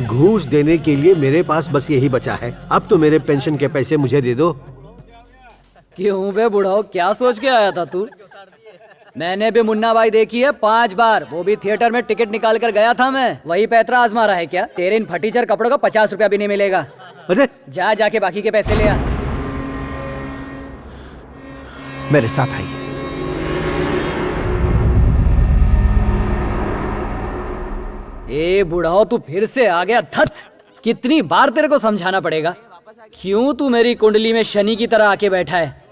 घूस देने के लिए मेरे पास बस यही बचा है। अब तो मेरे पेंशन के पैसे मुझे दे दो। क्यों बे बुढ़ाओ, क्या सोच के आया था तू? मैंने भी मुन्ना भाई देखी है 5 बार, वो भी थिएटर में टिकट निकाल कर गया था मैं। वही पैतरा आजमा रहा है क्या? तेरे इन फटीचर कपड़ों का 50 रुपया भी नहीं मिलेगा। अरे जाके बाकी के पैसे ले आ। मेरे साथ आइए। ए बुढ़ाओ, तू फिर से आ गया। धत, कितनी बार तेरे को समझाना पड़ेगा? क्यों तू मेरी कुंडली में शनि की तरह आके बैठा है?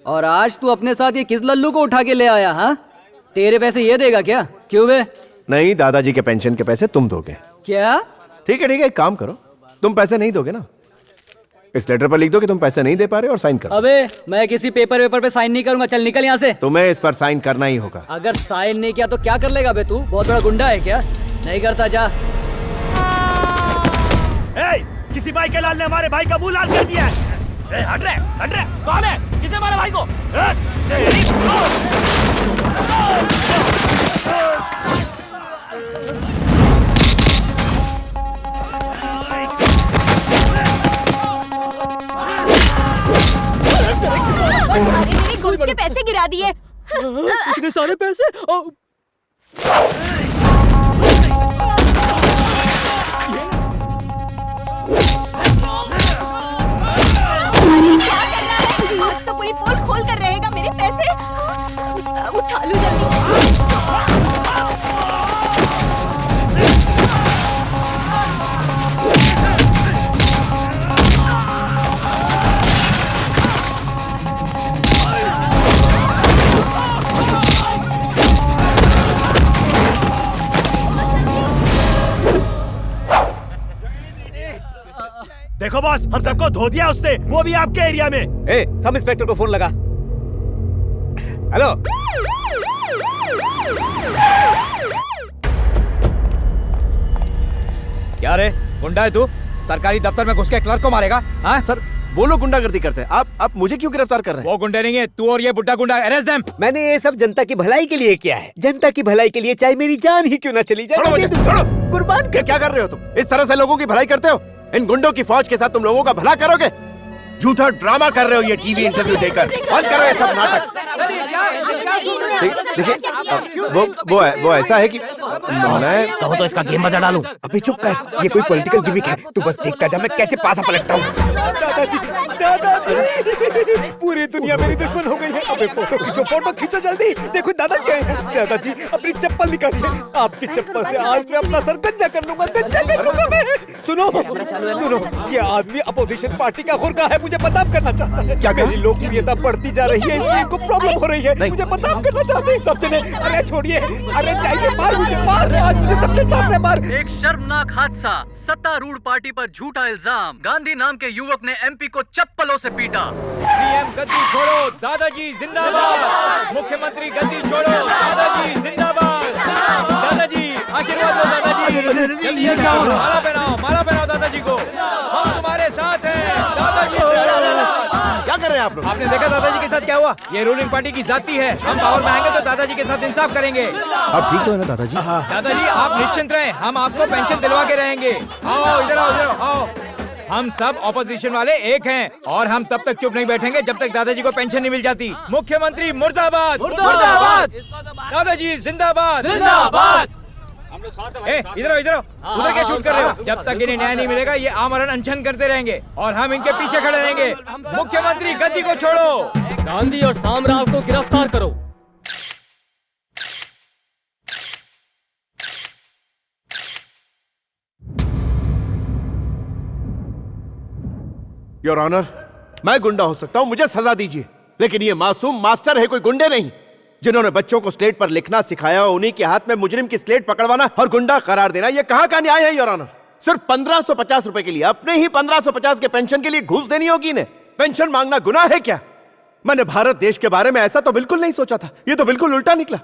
और आज तू अपने साथ ये किस लल्लू को उठा के ले आया? हाँ, तेरे पैसे ये देगा क्या? क्यों बे? नहीं, दादाजी के पेंशन के पैसे तुम दोगे। क्या? ठीक है, एक काम करो, तुम पैसे नहीं दोगे ना, इस लेटर पर लिख दो कि तुम पैसे नहीं दे पा रहे और साइन करो। अबे मैं किसी पेपर पे साइन नहीं करूंगा। चल निकल यहाँ से। तुम्हें इस पर साइन करना ही होगा। अगर साइन नहीं किया तो क्या कर लेगा बे तू? बहुत बड़ा गुंडा है क्या? नहीं करता, जा। किसी भाई के लाल ने हमारे भाई का मुंह लाल कर दिया है। हट रे, कौन है? किसने मारा भाई को? मैंने घूस के पैसे गिरा दिए। इतने सारे पैसे? क्या करना है? देखो बॉस, हम सबको धो दिया उसने, वो भी आपके एरिया में। ए, सब इंस्पेक्टर को फोन लगा। हेलो। क्या रे, गुंडा है तू? सरकारी दफ्तर में घुस के क्लर्क को मारेगा? हाँ सर, वो लोग गुंडागर्दी करते हैं। आप मुझे क्यों गिरफ्तार कर रहे हैं? वो गुंडे नहीं है, तू और ये बुड्ढा गुंडा। Arrest them. मैंने ये सब जनता की भलाई के लिए किया है। जनता की भलाई के लिए चाहे मेरी जान ही क्यों ना चली जाए, मैं दे दूंगा। कुर्बान कर। क्या कर रहे हो तुम? इस तरह से लोगों की भलाई करते हो? इन गुंडों की फौज के साथ तुम लोगों का भला करोगे? झूठा ड्रामा कर रहे हो ये टीवी इंटरव्यू देकर। बंद करो ये सब नाटक। देखिए, वो ऐसा है कि कहो तो इसका गेम बजा डालूं। अबे चुप कर, ये कोई पॉलिटिकल गिमिक है। तू बस देखता जा मैं कैसे पासा पलटता हूँ। दादाजी, दादाजी, पूरी दुनिया मेरी दुश्मन हो गई है। अबे फोटो खींचो जल्दी। देखो दादाजी गए हैं। दादाजी अपनी चप्पल निकालिए। आपकी चप्पल से आज मैं अपना सर गंजा कर लूंगा, गंजा कर लूंगा मैं। सुनो, ये आदमी अपोजिशन पार्टी का खुरका है। मुझे बदनाम करना चाहता है। क्या मेरी लोकप्रियता बढ़ती जा रही है, इसलिए इनको प्रॉब्लम हो रही है। मुझे बदनाम करना चाहते हैं सब जने। अरे छोड़िए, अरे चाहिए मार मुझे, मार आज मुझे सबके सामने मार। एक शर्मनाक हादसा, सत्तारूढ़ पार्टी पर झूठा इल्जाम। गांधी नाम के युवक ने एमपी को चप्पलों से पीटा। सीएम गद्दी छोड़ो, दादाजी जिंदाबाद। मुख्यमंत्री गद्दी छोड़ो, दादाजी जिंदाबाद। दादाजी आशीर्वाद दो, दादाजी जल्दी जाओ, माला पहनाओ दादाजी को। हम तुम्हारे साथ हैं दादाजी। क्या कर रहे हैं आप लोग? आपने देखा दादाजी के साथ क्या हुआ? ये रूलिंग पार्टी की जाती है। हम पावर में आएंगे तो दादाजी के साथ इंसाफ करेंगे। आप ठीक तो है ना दादाजी? दादाजी आप निश्चिंत रहें, हम आपको पेंशन दिलवा के रहेंगे। आओ इधर आओ। हम सब ऑपोजिशन वाले एक हैं और हम तब तक चुप नहीं बैठेंगे जब तक दादाजी को पेंशन नहीं मिल जाती। मुख्यमंत्री मुर्दाबाद, मुर्दाबाद। दादाजी जिंदाबाद, जिंदाबाद। इधर उधर क्या शूट कर रहे हो? जब तक इन्हें न्याय नहीं मिलेगा ये आमरण अनशन करते रहेंगे और हम इनके पीछे खड़े रहेंगे। मुख्यमंत्री गद्दी को छोड़ो। गांधी और सामराव को गिरफ्तार करो। योर ऑनर, मैं गुंडा हो सकता हूं, मुझे सजा दीजिए, लेकिन ये मासूम मास्टर है, कोई गुंडे नहीं। जिन्होंने बच्चों को स्लेट पर लिखना सिखाया, उन्हीं के हाथ में मुजरिम की स्लेट पकड़वाना और गुंडा करार देना, ये कहां का न्याय है योर ऑनर? सिर्फ 1550 रुपए के लिए, अपने ही 1550 के पेंशन के लिए घूस देनी होगी इन्हें। पेंशन मांगना गुनाह है क्या? मैंने भारत देश के बारे में ऐसा तो बिल्कुल नहीं सोचा था, ये तो बिल्कुल उल्टा निकला।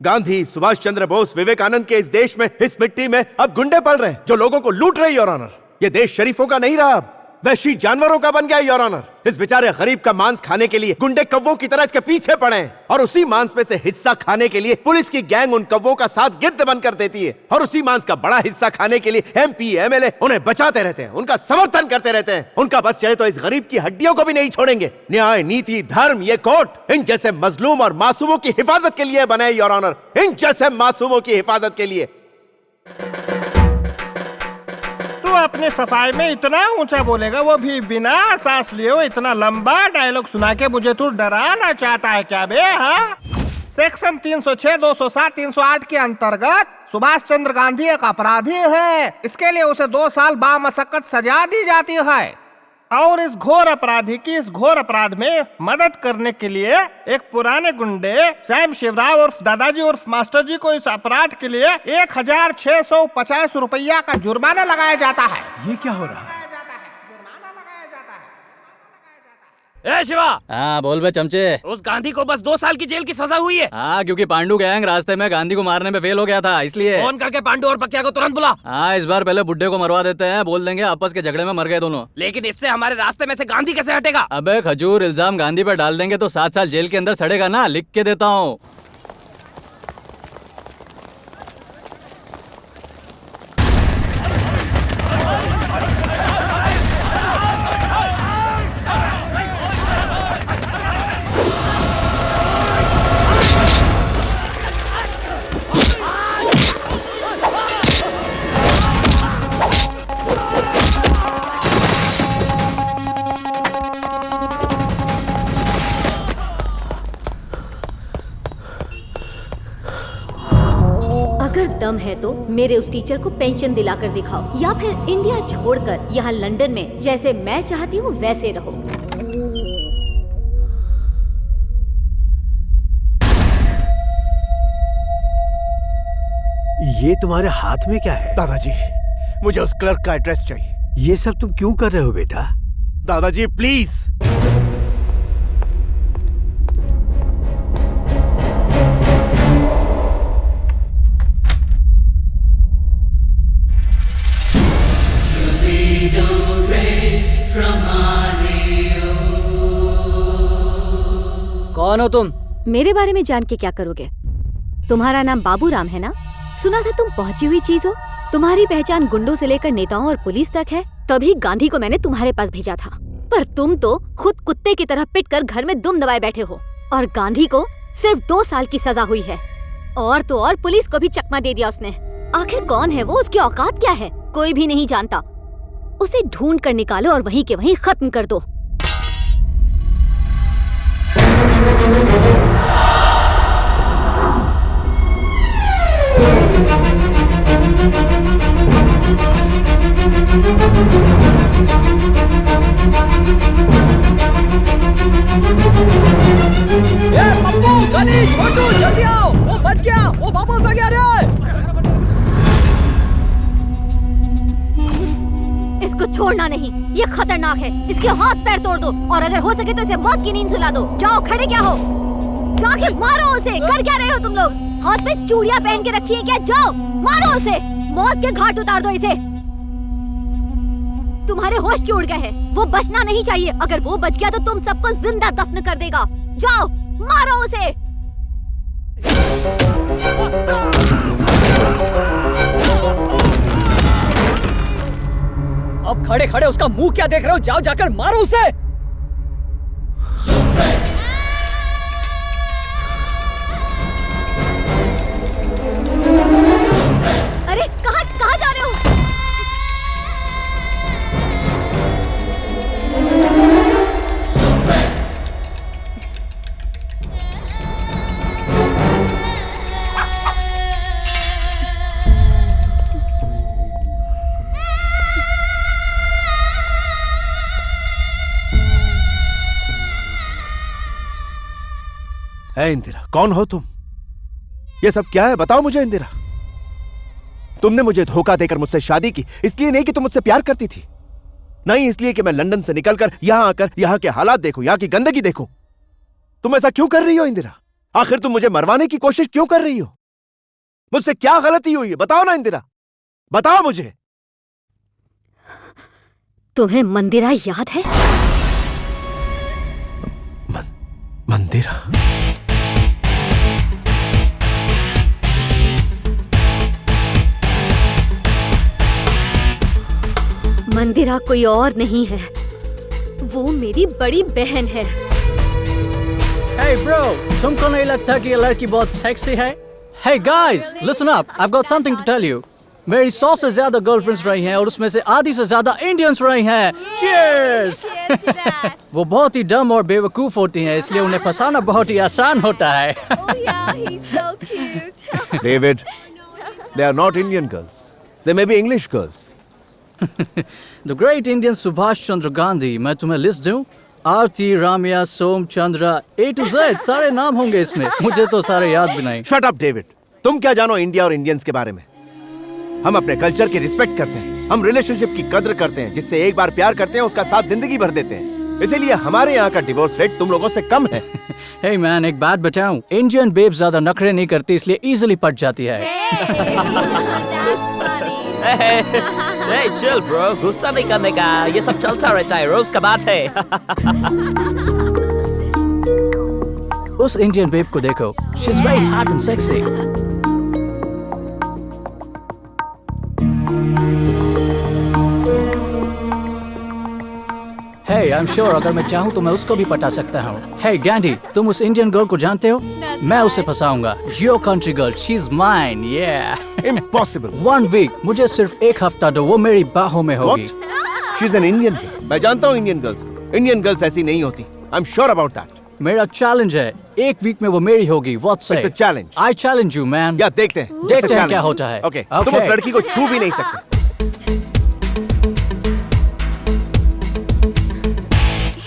गांधी, सुभाष चंद्र बोस, विवेकानंद के इस देश में, इस मिट्टी में अब गुंडे पल रहे हैं जो लोगों को लूट रहे हैं योर ऑनर। ये देश शरीफों का नहीं रहा, अब वैशी जानवरों का बन गया योर ऑनर। इस बेचारे गरीब का मांस खाने के लिए गुंडे कौवों की तरह इसके पीछे पड़े हैं और उसी मांस में से हिस्सा खाने के लिए पुलिस की गैंग उन कौवों का साथ गिद्ध बन कर देती है और उसी मांस का बड़ा हिस्सा खाने के लिए एमपी एमएलए उन्हें बचाते रहते हैं, उनका समर्थन करते रहते हैं। उनका बस चले तो इस गरीब की हड्डियों को भी नहीं छोड़ेंगे। न्याय, नीति, धर्म, ये कोर्ट इन जैसे मजलूम और मासूमों की हिफाजत के लिए बने योर ऑनर, इन जैसे मासूमों की हिफाजत के लिए। अपने सफाई में इतना ऊंचा बोलेगा, वो भी बिना सांस लिए? वो इतना लंबा डायलॉग सुना के मुझे तू डराना चाहता है क्या बे? हाँ, सेक्शन 306, 207, 308 के अंतर्गत सुभाष चंद्र गांधी एक अपराधी है। इसके लिए उसे 2 साल बामशक्कत सजा दी जाती है और इस घोर अपराधी की इस घोर अपराध में मदद करने के लिए एक पुराने गुंडे सैम शिवराव उर्फ दादाजी उर्फ मास्टर जी को इस अपराध के लिए 1650 रुपया का जुर्माना लगाया जाता है। ये क्या हो रहा है? ए शिवा। हाँ बोल बे चमचे। उस गांधी को बस 2 साल की जेल की सजा हुई है। हाँ, क्योंकि पांडु गैंग रास्ते में गांधी को मारने में फेल हो गया था, इसलिए। फोन करके पांडु और पकिया को तुरंत बुला। हाँ, इस बार पहले बुड्ढे को मरवा देते हैं, बोल देंगे आपस के झगड़े में मर गए दोनों। लेकिन इससे हमारे रास्ते में से गांधी कैसे हटेगा? अबे खजूर, इल्जाम गांधी पर डाल देंगे तो 7 साल जेल के अंदर सड़ेगा ना, लिख के देता हूँ। अगर दम है तो मेरे उस टीचर को पेंशन दिलाकर दिखाओ, या फिर इंडिया छोड़कर यहाँ लंदन में जैसे मैं चाहती हूँ वैसे रहो। ये तुम्हारे हाथ में क्या है? दादाजी, मुझे उस क्लर्क का एड्रेस चाहिए। ये सब तुम क्यों कर रहे हो बेटा? दादाजी प्लीज। कौन हो तुम? मेरे बारे में जान के क्या करोगे? तुम्हारा नाम बाबूराम है ना? सुना था तुम पहुंची हुई चीज हो। तुम्हारी पहचान गुंडों से लेकर नेताओं और पुलिस तक है। तभी गांधी को मैंने तुम्हारे पास भेजा था, पर तुम तो खुद कुत्ते की तरह पिटकर घर में दुम दबाए बैठे हो। और गांधी को सिर्फ 2 साल की सजा हुई है। और तो और पुलिस को भी चकमा दे दिया उसने। आखिर कौन है वो? उसकी औकात क्या है? कोई भी नहीं जानता। उसे ढूंढ कर निकालो और वहीं के वहीं खत्म कर दो। पप्पू, गणेश, छोटू, जल्दी आओ! वो बच गया, वो वापस आ गया रे! इसको छोड़ना नहीं, ये खतरनाक है। इसके हाथ पैर तोड़ दो और अगर हो सके तो इसे मौत की नींद सुला दो। जाओ, खड़े क्या हो? जाके मारो उसे। कर क्या रहे हो तुम लोग? हाथ में चूड़ियां पहन के रखी है क्या? जाओ मारो उसे, मौत के घाट उतार दो इसे। तुम्हारे होश क्यों उड़ गए हैं? वो बचना नहीं चाहिए। अगर वो बच गया तो तुम सबको जिंदा दफन कर देगा। जाओ मारो उसे। अब खड़े खड़े उसका मुंह क्या देख रहे हो? जाओ जाकर मारो उसे। अरे कहाँ जा रहे हो? है इंदिरा, कौन हो तुम? ये सब क्या है? बताओ मुझे इंदिरा। तुमने मुझे धोखा देकर मुझसे शादी की, इसलिए नहीं कि तुम मुझसे प्यार करती थी, नहीं इसलिए कि मैं लंदन से निकलकर यहां आकर यहां के हालात देखूं, यहां की गंदगी देखूं। तुम ऐसा क्यों कर रही हो इंदिरा? आखिर तुम मुझे मरवाने की कोशिश क्यों कर रही हो? मुझसे क्या गलती हुई है? बताओ ना इंदिरा, बताओ मुझे। तुम्हें मंदिरा याद है? मंदिरा? मंदिरा कोई और नहीं है, वो मेरी बड़ी बहन है। Hey bro, तुमको नहीं लगता कि ये लड़की बहुत सेक्सी है? Hey guys, listen up, I've got something to tell you. मेरी 100 से ज्यादा गर्लफ्रेंड्स रही हैं और उसमें से आधी से ज्यादा इंडियंस रही हैं। Cheers! वो बहुत ही डम और बेवकूफ होती हैं, इसलिए उन्हें फंसाना बहुत ही आसान होता है। David, they are not Indian girls. They may be English girls. The great Indian Subhash Chandra Gandhi, मैं तुम्हें लिस्ट दूं? आरती, रामिया, सोम, चंद्रा, A to Z सारे नाम होंगे इसमें। मुझे तो सारे याद भी नहीं। Shut up, David. तुम क्या जानो इंडिया और इंडियंस के बारे में? हम अपने कल्चर की रिस्पेक्ट करते हैं, हम रिलेशनशिप की कद्र करते हैं। जिससे एक बार प्यार करते हैं उसका साथ जिंदगी भर देते हैं। इसीलिए हमारे यहाँ का डिवोर्स रेट तुम लोगों से कम है। Hey man, एक बात बताऊं, इंडियन बेब ज्यादा नखरे नहीं करती, इसलिए इजीली पट जाती है। Hey, chill bro, गुस्सा नहीं करने का, ये सब चलता रहता है, रोज का बात है। उस इंडियन बेब को देखो, she's very hot and sexy. Hey, I'm sure अगर मैं चाहूँ तो मैं उसको भी पटा सकता हूँ। Hey गांधी, तुम उस इंडियन गर्ल को जानते हो? मैं उसे फंसाऊंगा। Your country girl, she's mine, yeah. Impossible. 1 week, मुझे सिर्फ 1 हफ्ता दो, वो मेरी बाहों में होगी। What? She's an Indian girl. मैं जानता हूँ इंडियन गर्ल्स को। इंडियन गर्ल्स ऐसी नहीं होती। I'm sure about that. मेरा चैलेंज है, 1 वीक में वो मेरी होगी। What say? It's a challenge. I challenge you, man. या देखते हैं। देखते हैं क्या होता है। Okay. तुम उस लड़की को छू भी नहीं सकते।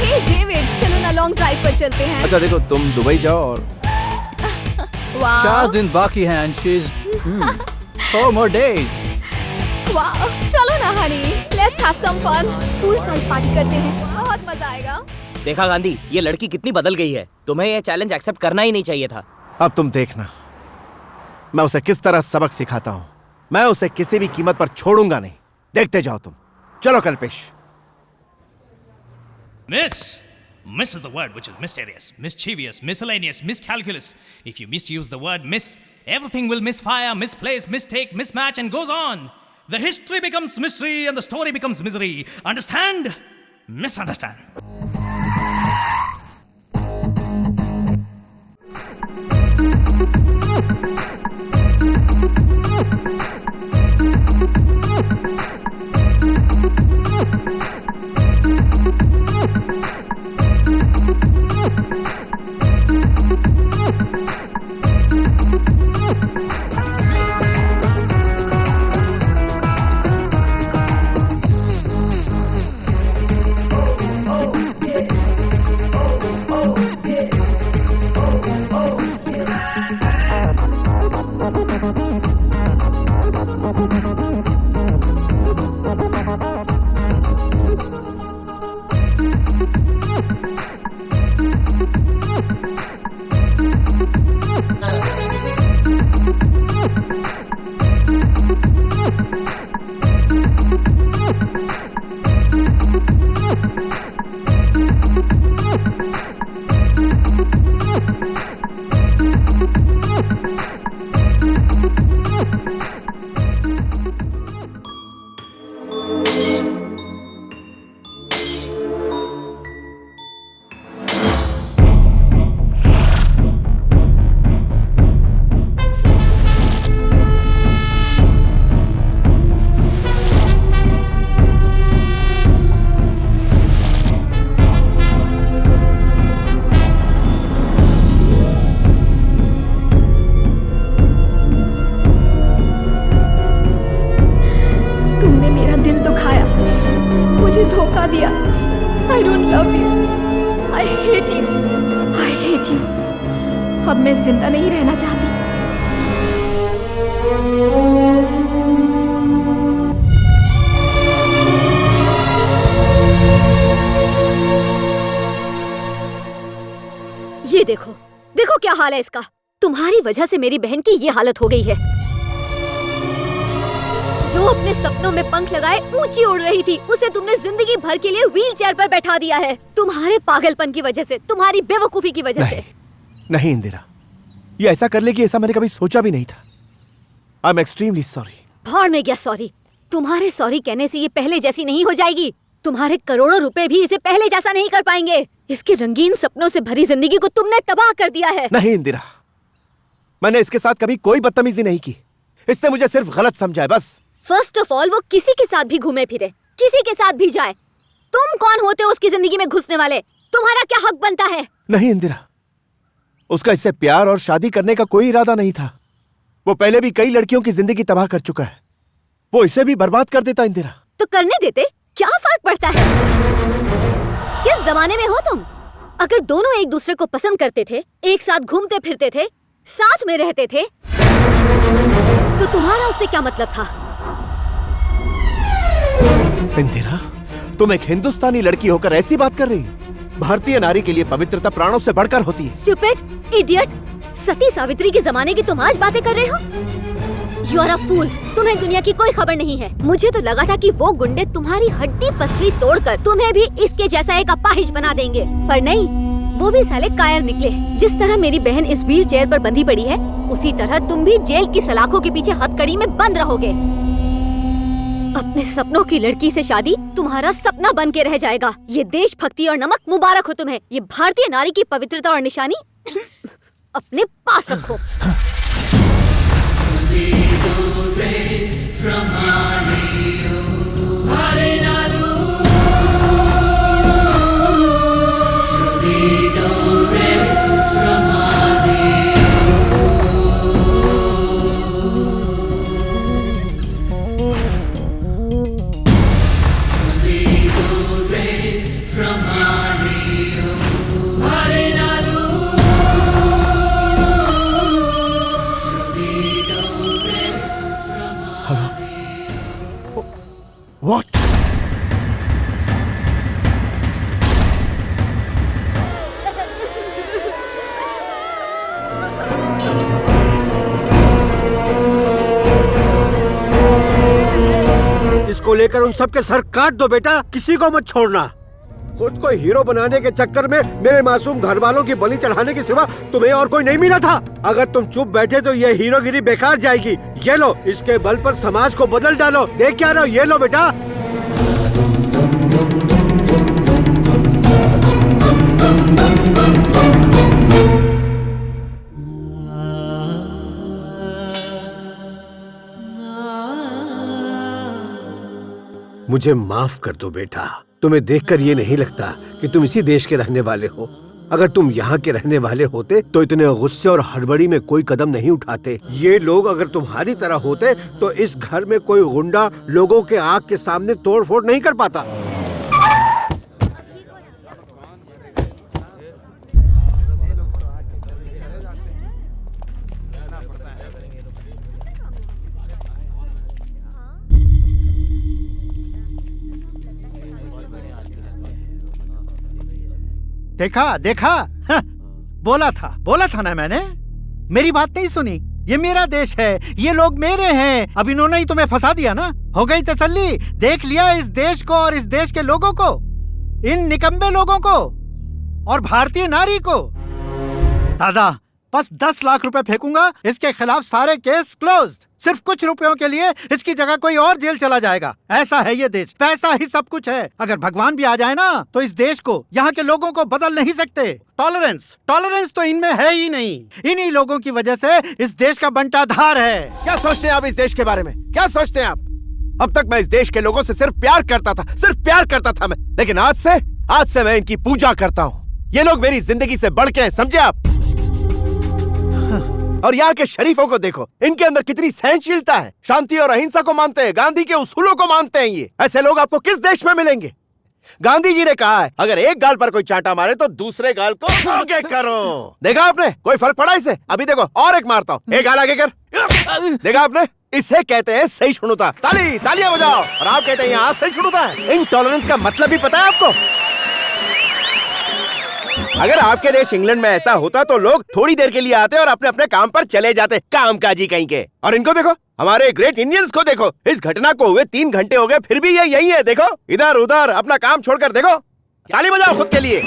हे डेविड, चलो ना लॉन्ग ड्राइव पर चलते हैं। अच्छा देखो, तुम दुबई जाओ और 4 दिन बाकी हैं and she's 4 more days. वाह, चलो ना Honey, let's have some fun. Pool side party करते हैं, बहुत मजा आएगा। देखा गांधी, ये लड़की कितनी बदल गई है। तुम्हें ये चैलेंज एक्सेप्ट करना ही नहीं चाहिए था। अब तुम देखना, मैं उसे किस तरह सबक सिखाता हूँ। मैं उसे किसी भी कीमत पर छोड़ूंगा नहीं। देखते जाओ तुम। चलो Kalpesh. Miss is the word which is mysterious, mischievous, miscellaneous, miscalculous. If you misuse the word miss, everything will misfire, misplace, mistake, mismatch, and goes on. The history becomes mystery and the story becomes misery. Understand? Misunderstand. अब मैं जिंदा नहीं रहना चाहती। ये देखो, देखो क्या हाल है इसका। तुम्हारी वजह से मेरी बहन की ये हालत हो गई है। जो अपने सपनों में पंख लगाए ऊंची उड़ रही थी, उसे तुमने जिंदगी भर के लिए व्हील चेयर पर बैठा दिया है। तुम्हारे पागलपन की वजह से, तुम्हारी बेवकूफी की वजह से। नहीं इंदिरा, ये ऐसा कर लेगी ऐसा मैंने कभी सोचा भी नहीं था। I am extremely sorry. भाड़ में गया सॉरी। तुम्हारे सॉरी कहने से ये पहले जैसी नहीं हो जाएगी। तुम्हारे करोड़ों रुपए भी इसे पहले जैसा नहीं कर पाएंगे। इसके रंगीन सपनों से भरी जिंदगी को तुमने तबाह कर दिया है। नहीं इंदिरा, मैंने इसके साथ कभी कोई बदतमीजी नहीं की। इसने मुझे सिर्फ गलत समझा है बस। फर्स्ट ऑफ ऑल, वो किसी के साथ भी घूमे फिरे, किसी के साथ भी जाए, तुम कौन होते हो उसकी जिंदगी में घुसने वाले? तुम्हारा क्या हक बनता है? नहीं इंदिरा, उसका इससे प्यार और शादी करने का कोई इरादा नहीं था। वो पहले भी कई लड़कियों की जिंदगी तबाह कर चुका है। वो इसे भी बर्बाद कर देता। इंदिरा, तो करने देते, क्या फर्क पड़ता है? किस जमाने में हो तुम? अगर दोनों एक दूसरे को पसंद करते थे, एक साथ घूमते फिरते थे, साथ में रहते थे, तो तुम्हारा उससे क्या मतलब था? इंदिरा, तुम एक हिंदुस्तानी लड़की होकर ऐसी बात कर रही हो? भारतीय नारी के लिए पवित्रता प्राणों से बढ़कर होती है। स्टूपिड, इडियट, सती सावित्री के जमाने की तुम आज बातें कर रहे हो? You are a fool। तुम्हें दुनिया की कोई खबर नहीं है। मुझे तो लगा था कि वो गुंडे तुम्हारी हड्डी पसली तोड़कर तुम्हें भी इसके जैसा एक अपाहिज बना देंगे, पर नहीं, वो भी साले कायर निकले। जिस तरह मेरी बहन इस व्हील चेयर पर बंधी पड़ी है, उसी तरह तुम भी जेल की सलाखों के पीछे हथकड़ी में बंद रहोगे। अपने सपनों की लड़की से शादी तुम्हारा सपना बन के रह जाएगा। ये देशभक्ति और नमक मुबारक हो तुम्हें। ये भारतीय नारी की पवित्रता और निशानी अपने पास रखो। What? इसको लेकर उन सबके सर काट दो बेटा, किसी को मत छोड़ना। खुद को हीरो बनाने के चक्कर में मेरे मासूम घर वालों की बलि चढ़ाने के सिवा तुम्हें और कोई नहीं मिला था। अगर तुम चुप बैठे तो ये हीरोगिरी बेकार जाएगी। ये लो, इसके बल पर समाज को बदल डालो। देख क्या रहे हो? ये लो बेटा। मुझे माफ कर दो बेटा, तुम्हें देखकर ये नहीं लगता कि तुम इसी देश के रहने वाले हो। अगर तुम यहाँ के रहने वाले होते तो इतने गुस्से और हड़बड़ी में कोई कदम नहीं उठाते। ये लोग अगर तुम्हारी तरह होते तो इस घर में कोई गुंडा लोगों के आंख के सामने तोड़फोड़ नहीं कर पाता। देखा देखा, बोला था ना मैंने। मेरी बात नहीं सुनी। ये मेरा देश है, ये लोग मेरे हैं। अब इन्होंने ही तुम्हें फंसा दिया ना। हो गई तसल्ली? देख लिया इस देश को और इस देश के लोगों को, इन निकम्बे लोगों को और भारतीय नारी को। दादा बस 10 लाख रुपए फेंकूंगा, इसके खिलाफ सारे केस क्लोज। सिर्फ कुछ रुपयों के लिए इसकी जगह कोई और जेल चला जाएगा। ऐसा है ये देश, पैसा ही सब कुछ है। अगर भगवान भी आ जाए ना तो इस देश को, यहाँ के लोगों को बदल नहीं सकते। टॉलरेंस तो इनमें है ही नहीं। इन्हीं लोगों की वजह से इस देश का बंटाधार है। क्या सोचते हैं आप इस देश के बारे में? क्या सोचते हैं आप? अब तक मैं इस देश के लोगों से सिर्फ प्यार करता था मैं। लेकिन आज से मैं इनकी पूजा करता हूँ। ये लोग मेरी जिंदगी से बढ़ के हैं, समझे आप? और यहाँ के शरीफों को देखो, इनके अंदर कितनी सहनशीलता है। शांति और अहिंसा को मानते हैं, गांधी के उसूलों को मानते हैं। ये ऐसे लोग आपको किस देश में मिलेंगे? गांधी जी ने कहा है, अगर एक गाल पर कोई चांटा मारे तो दूसरे गाल को आगे करो। देखा आपने? कोई फर्क पड़ा इसे? अभी देखो और एक मारता हूँ, एक गाल आगे कर। देखा आपने? इसे कहते हैं सहिष्णुता। तालियां बजाओ। और आप कहते हैं यहाँ सहिष्णुता है। इनटॉलरेंस का मतलब भी पता है आपको? अगर आपके देश इंग्लैंड में ऐसा होता तो लोग थोड़ी देर के लिए आते और अपने अपने काम पर चले जाते, कामकाजी कहीं के। और इनको देखो, हमारे ग्रेट इंडियंस को देखो। इस घटना को हुए 3 घंटे हो गए, फिर भी ये यही है। देखो इधर उधर अपना काम छोड़कर देखो। ताली बजाओ खुद के लिए।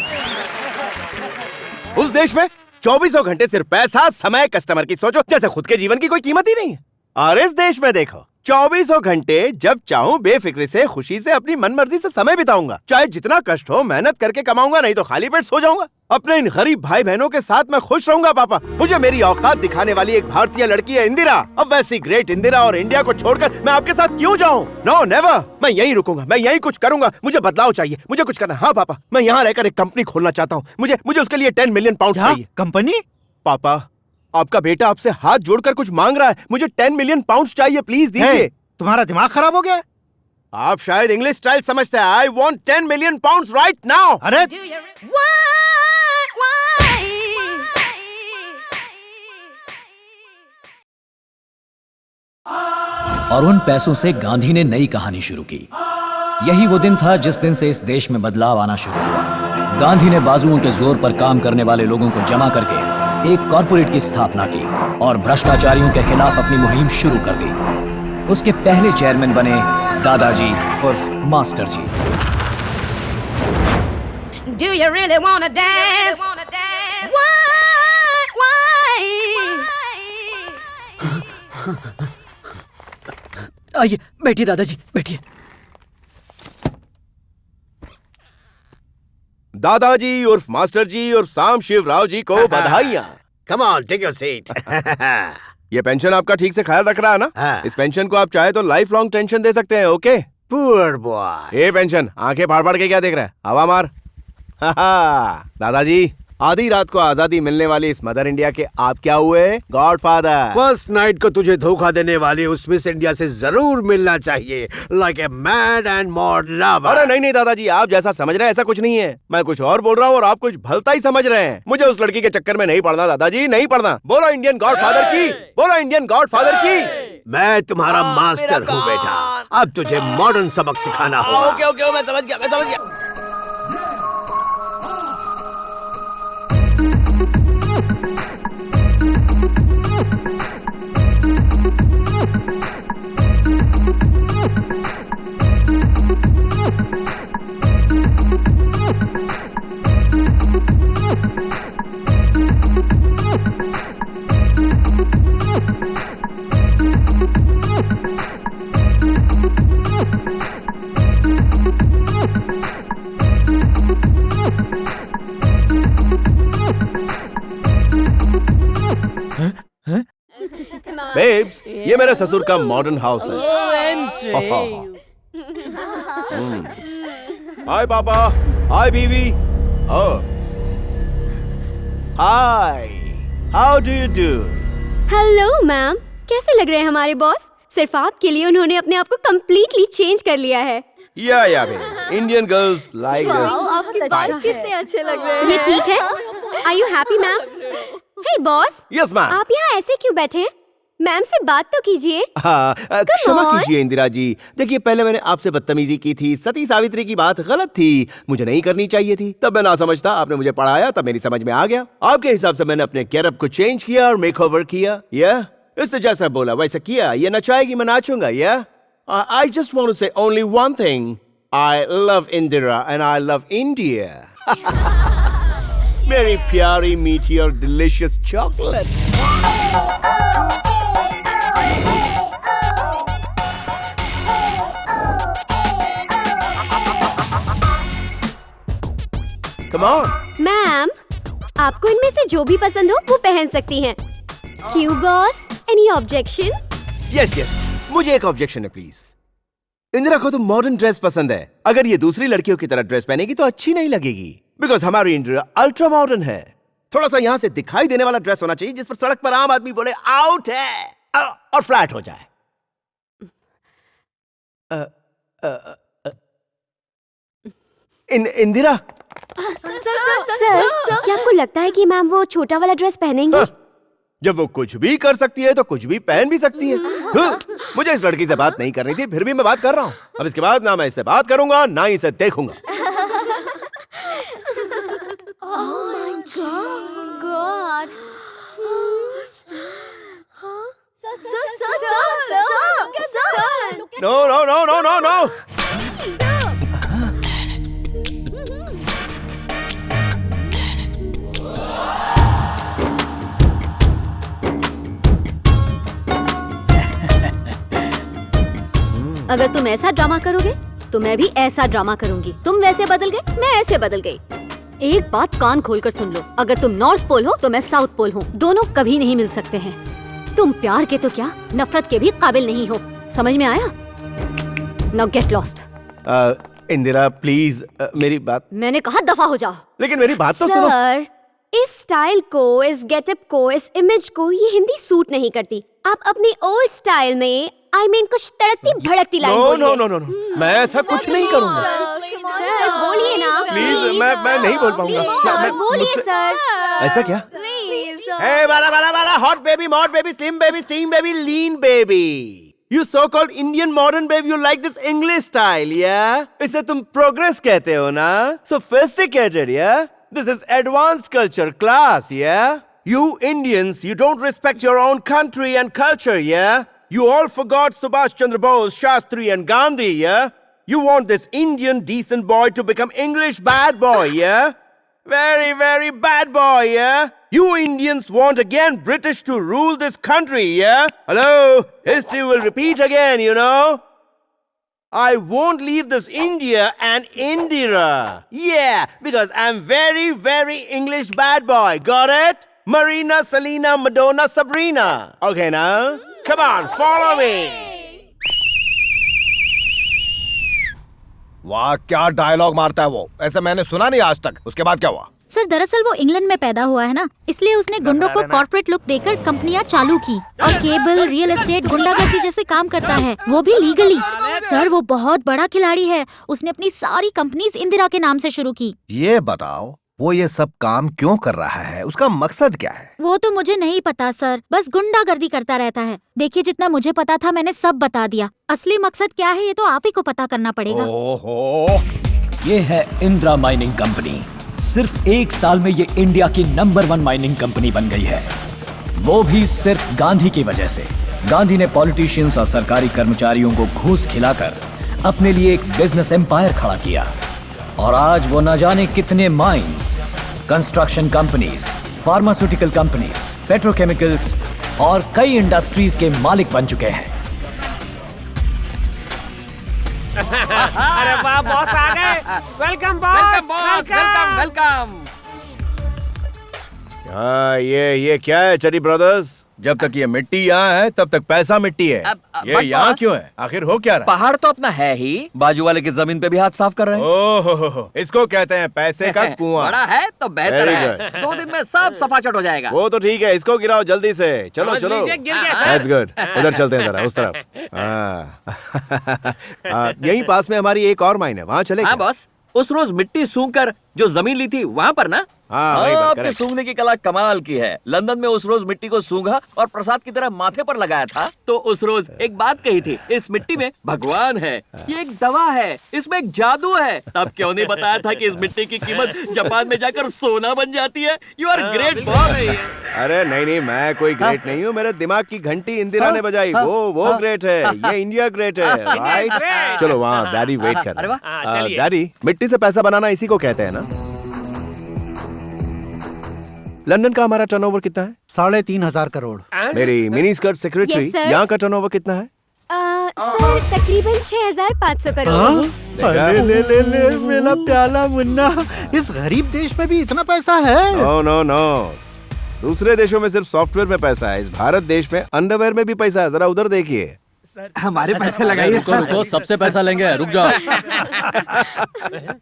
उस देश में 24 घंटे सिर्फ पैसा, समय, कस्टमर की सोचो, जैसे खुद के जीवन की कोई कीमत ही नहीं है। और इस देश में देखो, 24 घंटे जब चाहूं बेफिक्री से, खुशी से, अपनी मनमर्जी से समय बिताऊंगा। चाहे जितना कष्ट हो, मेहनत करके कमाऊंगा, नहीं तो खाली पेट सो जाऊंगा। अपने इन गरीब भाई बहनों के साथ मैं खुश रहूंगा पापा। मुझे मेरी औकात दिखाने वाली एक भारतीय लड़की है इंदिरा। अब वैसी ग्रेट इंदिरा और इंडिया को छोड़कर मैं आपके साथ क्यों जाऊं? No never. मैं यहीं रुकूंगा, मैं यहीं कुछ करूंगा। मुझे बदलाव चाहिए, मुझे कुछ करना। हाँ पापा, मैं यहाँ रहकर एक कंपनी खोलना चाहता हूँ। मुझे उसके लिए 10 मिलियन पाउंड चाहिए। कंपनी? पापा, आपका बेटा आपसे हाथ जोड़कर कुछ मांग रहा है। मुझे 10 मिलियन पाउंड चाहिए, प्लीज दीजिए। तुम्हारा दिमाग खराब हो गया? आप शायद इंग्लिश स्टाइल समझते हैं। I want 10 million pound right now. अरे और उन पैसों से गांधी ने नई कहानी शुरू की। यही वो दिन था जिस दिन से इस देश में बदलाव आना शुरू हुआ। गांधी ने बाजुओं के जोर पर काम करने वाले लोगों को जमा करके एक कॉरपोरेट की स्थापना की और भ्रष्टाचारियों के खिलाफ अपनी मुहिम शुरू कर दी। उसके पहले चेयरमैन बने दादाजी उर्फ master ji. Do you really wanna dance? आइए बैठिए दादाजी, बैठिए। दादाजी उर्फ मास्टर जी और साम शिवराव जी को बधाइयाँ। Come on, take your seat. ये पेंशन आपका ठीक से ख्याल रख रहा है ना? इस पेंशन को आप चाहे तो लाइफ लॉन्ग टेंशन दे सकते हैं। ओके? Poor boy. ये पेंशन आंखें फाड़ फाड़ के क्या देख रहा है? हवा मार। दादाजी, आधी रात को आजादी मिलने वाली इस मदर इंडिया के आप क्या हुए? गॉडफादर। फर्स्ट नाइट को तुझे धोखा देने वाली उस मिस इंडिया से जरूर मिलना चाहिए। Like a mad and mad lover. अरे नहीं दादाजी, आप जैसा समझ रहे हैं ऐसा कुछ नहीं है। मैं कुछ और बोल रहा हूँ और आप कुछ भलता ही समझ रहे हैं। मुझे उस लड़की के चक्कर में नहीं पड़ना दादाजी, नहीं पड़ना। बोलो इंडियन गॉडफादर की, बोलो इंडियन गॉडफादर की। मैं तुम्हारा मास्टर हूँ बेटा, अब तुझे मॉडर्न सबक सिखाना होगा। ओके, मैं समझ गया। बेब्स, ये मेरे ससुर का मॉडर्न हाउस है। हाय पापा, हाय बीवी। Hi, how do you do? Hello ma'am, कैसे लग रहे हैं हमारे बॉस? सिर्फ आपके लिए उन्होंने अपने आप को कम्प्लीटली चेंज कर लिया है। या baby, Indian girls like this. आपके बाल कितने अच्छे लग रहे हैं। ये ठीक है? Are you happy ma'am? Hey boss, yes ma'am. आप यहाँ ऐसे क्यों बैठे हैं? मैम से बात तो कीजिए। हाँ, क्षमा कीजिए इंदिरा जी। देखिए, पहले मैंने आपसे बदतमीजी की थी। सती सावित्री की बात गलत थी, मुझे नहीं करनी चाहिए थी। तब मैं ना समझता, आपने मुझे पढ़ाया, तब मेरी समझ में आ गया। आपके हिसाब से मैंने अपने गेटअप को चेंज किया और मेकओवर किया। या इससे जैसा बोला वैसा किया। ये नचाएगी, मैं नाचूंगा। या आई जस्ट वांट टू से only one thing, I love Indira and I love India. मेरी प्यारी मीठी और delicious chocolate. Come on. Ma'am, आपको इनमें से जो भी पसंद हो वो पहन सकती हैं। क्यों बॉस? Any objection? यस, मुझे एक ऑब्जेक्शन है प्लीज। इंदिरा को तो मॉडर्न ड्रेस पसंद है। अगर ये दूसरी लड़कियों की तरह ड्रेस पहनेगी तो अच्छी नहीं लगेगी। बिकॉज हमारी इंदिरा अल्ट्रा मॉडर्न है। थोड़ा सा यहाँ से दिखाई देने वाला ड्रेस होना चाहिए जिस पर सड़क पर आम आदमी बोले आउट है और फ्लैट हो जाए। इंदिरा सर, क्या आपको लगता है कि मैम वो छोटा वाला ड्रेस पहनेंगी? जब वो कुछ भी कर सकती है तो कुछ भी पहन भी सकती है। मुझे इस लड़की से बात नहीं करनी थी, फिर भी मैं बात कर रहा हूँ। अब इसके बाद ना मैं इससे बात करूंगा ना ही इसे देखूंगा। God. No. अगर तुम ऐसा ड्रामा करोगे तो मैं भी ऐसा ड्रामा करूंगी। तुम वैसे बदल गए, मैं ऐसे बदल गई। एक बात कान खोलकर सुन लो, अगर तुम नॉर्थ पोल हो तो मैं साउथ पोल हूँ। दोनों कभी नहीं मिल सकते हैं। तुम प्यार के तो क्या, नफरत के भी काबिल नहीं हो। समझ में आया? Now get lost. Indira please, मेरी बात। मैंने कहा दफा हो जाओ। लेकिन मेरी बात तो सुनो। सर, इस स्टाइल को, इस गेटअप को, इस इमेज को ये हिंदी सूट नहीं करती। आप अपनी ओल्ड स्टाइल में कुछ तड़कती भड़कती लाइन बोलिए। नो, मैं ऐसा कुछ नहीं करूंगा। सर बोलिए ना प्लीज। मैं नहीं बोल पाऊंगा। बोलिए सर। ऐसा क्या? Hey, bala, hot baby, mod baby, slim baby, steam baby, lean baby. You so-called Indian modern baby, you like this English style, yeah? इसे तुम progress कहते हो ना? Sophisticated, yeah? This is advanced culture class, yeah? You Indians, you don't respect your own country and culture, yeah? You all forgot Subhash Chandra Bose, Shastri and Gandhi, yeah? You want this Indian decent boy to become English bad boy, yeah? Very, very bad boy, yeah? You Indians want again British to rule this country, yeah? Hello? History will repeat again, you know? I won't leave this India and Indira. Yeah, because I'm very, very English bad boy. Got it? Marina, Selena, Madonna, Sabrina. Okay now? Come on, follow me. वाह, क्या dialogue मारता है वो। ऐसा मैंने सुना नहीं आज तक। उसके बाद क्या हुआ? सर, दरअसल वो इंग्लैंड में पैदा हुआ है ना, इसलिए उसने गुंडों को कॉर्पोरेट लुक देकर कंपनियां चालू की और केबल, रियल एस्टेट, गुंडागर्दी जैसे काम करता है, वो भी लीगली। सर, वो बहुत बड़ा खिलाड़ी है। उसने अपनी सारी कंपनीज इंदिरा के नाम से शुरू की। ये बताओ, वो ये सब काम क्यों कर रहा है? उसका मकसद क्या है? वो तो मुझे नहीं पता सर, बस गुंडागर्दी करता रहता है। देखिए, जितना मुझे पता था मैंने सब बता दिया। असली मकसद क्या है ये तो आप ही को पता करना पड़ेगा। ओहो, ये है इंदिरा माइनिंग कंपनी। सिर्फ 1 साल में ये इंडिया की नंबर 1 माइनिंग कंपनी बन गई है, वो भी सिर्फ गांधी की वजह से। गांधी ने पॉलिटिशियंस और सरकारी कर्मचारियों को घूस खिलाकर अपने लिए एक बिजनेस एम्पायर खड़ा किया और आज वो न जाने कितने mines, construction companies, pharmaceutical companies, petrochemicals और कई इंडस्ट्रीज के मालिक बन चुके हैं। अरे वाह बॉस आ गए। Welcome boss. Welcome welcome. ये क्या है चरी ब्रदर्स? जब तक ये मिट्टी यहाँ है तब तक पैसा मिट्टी है। ये यहाँ क्यों है? आखिर हो क्या रहा? पहाड़ तो अपना है ही, बाजू वाले की जमीन पे भी हाथ साफ कर रहे हैं। ओहो, इसको कहते हैं पैसे का कुआं। बड़ा है तो बेहतर है, 2 दिन में सब सफाचट हो जाएगा। वो तो ठीक है, इसको गिराओ जल्दी से। चलो चलो, That's good। उधर चलते हैं जरा, उस तरफ। यहीं पास में हमारी एक और माइन है, वहाँ चले। हाँ बॉस, उस रोज मिट्टी सूंघ कर जो जमीन ली थी वहाँ पर ना। आपने सूंघने की कला कमाल की है। लंदन में उस रोज मिट्टी को सूंघा और प्रसाद की तरह माथे पर लगाया था तो उस रोज एक बात कही थी, इस मिट्टी में भगवान है, ये एक दवा है, इसमें एक जादू है। तब क्यों नहीं बताया था कि इस मिट्टी की कीमत जापान में जाकर सोना बन जाती है। You are great boss. अरे नहीं, मैं कोई ग्रेट नहीं हूँ। मेरे दिमाग की घंटी इंदिरा ने बजाई, वो ग्रेट है। ये इंडिया ग्रेट है, राइट? चलो वहाँ डैडी वेट कर रहे हैं। डैडी, मिट्टी से पैसा बनाना इसी को कहते हैं ना? लंदन का हमारा टर्नओवर कितना है? 3,500 करोड़। मेरी मिनी स्कर्ट सेक्रेटरी, यहाँ का टर्नओवर कितना है? सर तकरीबन 6,500 करोड़। ले मेरा प्याला मुन्ना, इस गरीब देश में भी इतना पैसा है? नो, दूसरे देशों में सिर्फ सॉफ्टवेयर में पैसा है, इस भारत देश में अंडरवेयर में भी पैसा है। जरा उधर देखिए। हमारे पैसे लगाइए। रुको, सबसे पैसा लेंगे, रुक जाओ।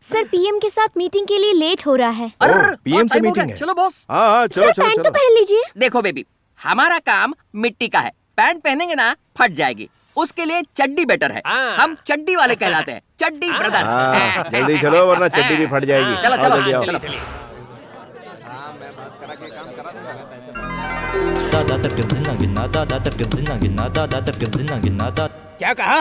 सर पीएम के साथ मीटिंग के लिए लेट हो रहा है। पीएम से मीटिंग है? चलो बॉस। हाँ चलो चलो। पैंट तो पहन लीजिए। देखो बेबी, हमारा काम मिट्टी का है, पैंट पहनेंगे ना फट जाएगी, उसके लिए चड्डी बेटर है। हम चड्डी वाले कहलाते हैं, चड्डी ब्रदर्स। जल्दी चलो वरना चड्डी भी फट जाएगी। चलो चलो जल्दी आओ। क्या कहा?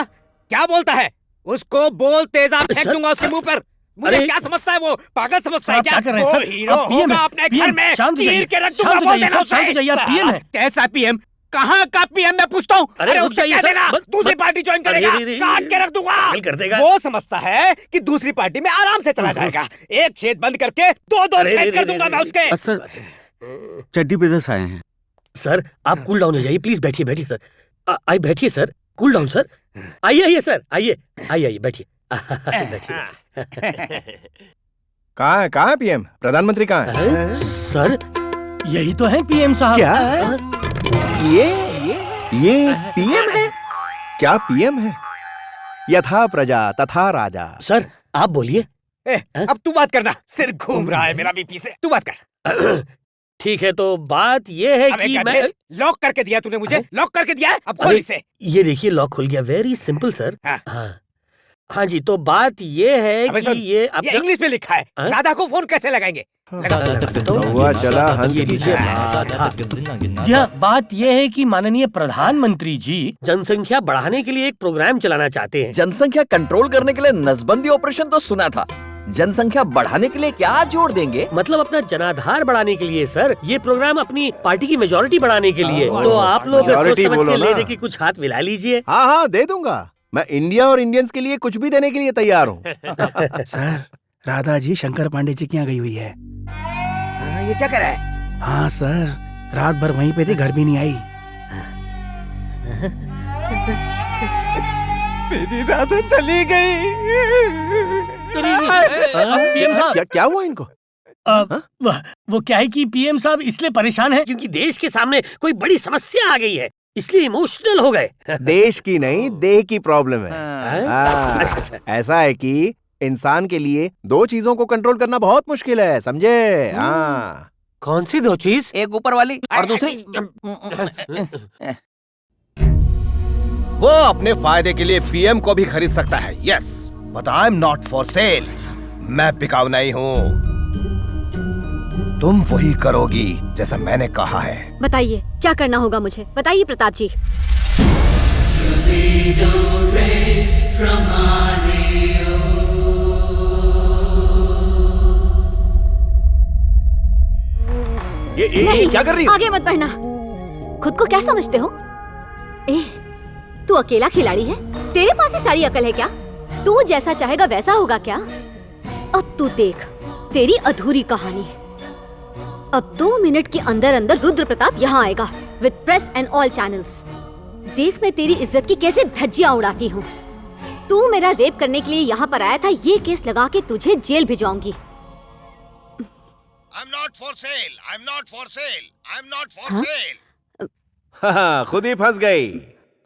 क्या बोलता है? उसको बोल तेजाब फेंक दूंगा उसके मुंह पर। मुझे क्या समझता है वो? पागल समझता है क्या? वो हीरो होगा अपने घर में, चीर के रख दूंगा। बोल देना उसे। कैसा पीएम? कहाँ का पीएम मैं पूछता हूँ? अरे उससे कह देना दूसरी पार्टी ज्वाइन करेगा, काट के रख दूंगा। वो समझता है कि दूसरी पार्टी में आराम से चला जाएगा। एक छेद बंद करके 2-2 छेद कर दूंगा मैं उसके। सर चड्डी ब्रदर्स आए हैं। सर आप कूल डाउन हो जाइए प्लीज। बैठिए सर। आइए बैठिए सर। Cool down sir. आइए सर। आइए बैठिए। कहाँ है पीएम? प्रधानमंत्री कहाँ है? सर यही तो है पीएम साहब। क्या ये पीएम है? क्या पीएम है? यथा प्रजा तथा राजा। सर आप बोलिए। अब तू बात करना, सिर घूम रहा है मेरा बीपी से। तू बात कर। ठीक है तो बात ये है कि मैं लॉक करके दिया तूने मुझे। लॉक करके दिया है, अब खोल इसे। ये देखिए लॉक खुल गया। Very simple sir. हाँ जी, तो बात ये है कि ये इंग्लिश में लिखा है। राधा को फोन कैसे लगाएंगे? हुआ चला हंस कीजिए। जी हाँ, बात ये है कि माननीय प्रधानमंत्री जी जनसंख्या बढ़ाने के लिए एक प्रोग्राम चलाना चाहते हैं। जनसंख्या कंट्रोल करने के लिए नसबंदी ऑपरेशन तो सुना था, जनसंख्या बढ़ाने के लिए क्या जोड़ देंगे? मतलब अपना जनाधार बढ़ाने के लिए सर। ये प्रोग्राम अपनी पार्टी की मेजोरिटी बढ़ाने के लिए। तो आप लोग सोच समझ के ले दे कि कुछ हाथ मिला लीजिए। हाँ दे दूंगा। मैं इंडिया और इंडियंस के लिए कुछ भी देने के लिए तैयार हूँ। सर राधा जी शंकर पांडे जी के यहाँ गई हुई है। ये क्या कर रहा है? हाँ सर, रात भर वहीं पे थी, घर भी नहीं आई। मेरी राधा चली गई। क्या हुआ इनको? वो क्या है कि पीएम साहब इसलिए परेशान है क्योंकि देश के सामने कोई बड़ी समस्या आ गई है, इसलिए इमोशनल हो गए। देश की नहीं, देह की प्रॉब्लम है। ऐसा है कि इंसान के लिए 2 चीजों को कंट्रोल करना बहुत मुश्किल है, समझे? हाँ। कौन सी 2 चीज? एक ऊपर वाली और दूसरी वो अपने फायदे के लिए पीएम को भी खरीद सकता है। Yes, but I am not for sale. मैं बिकाऊ नहीं हूँ। तुम वही करोगी जैसा मैंने कहा है। बताइए क्या करना होगा मुझे, बताइए प्रताप जी। ये क्या कर रही हो? आगे मत बढ़ना। खुद को क्या समझते हो? तू अकेला खिलाड़ी है? तेरे पास ही सारी अकल है क्या? तू जैसा चाहेगा वैसा होगा क्या? अब तू देख तेरी अधूरी कहानी। अब 2 मिनट के अंदर अंदर रुद्र प्रताप यहाँ आएगा with press and all channels. देख मैं तेरी इज्जत की कैसे धज्जियां उड़ाती हूँ। तू मेरा रेप करने के लिए यहाँ पर आया था, ये केस लगा के तुझे jail भिजवाऊंगी। I'm not for sale. I'm not for sale. I'm not for हाँ? sale. हाँ, खुद ही फंस गई।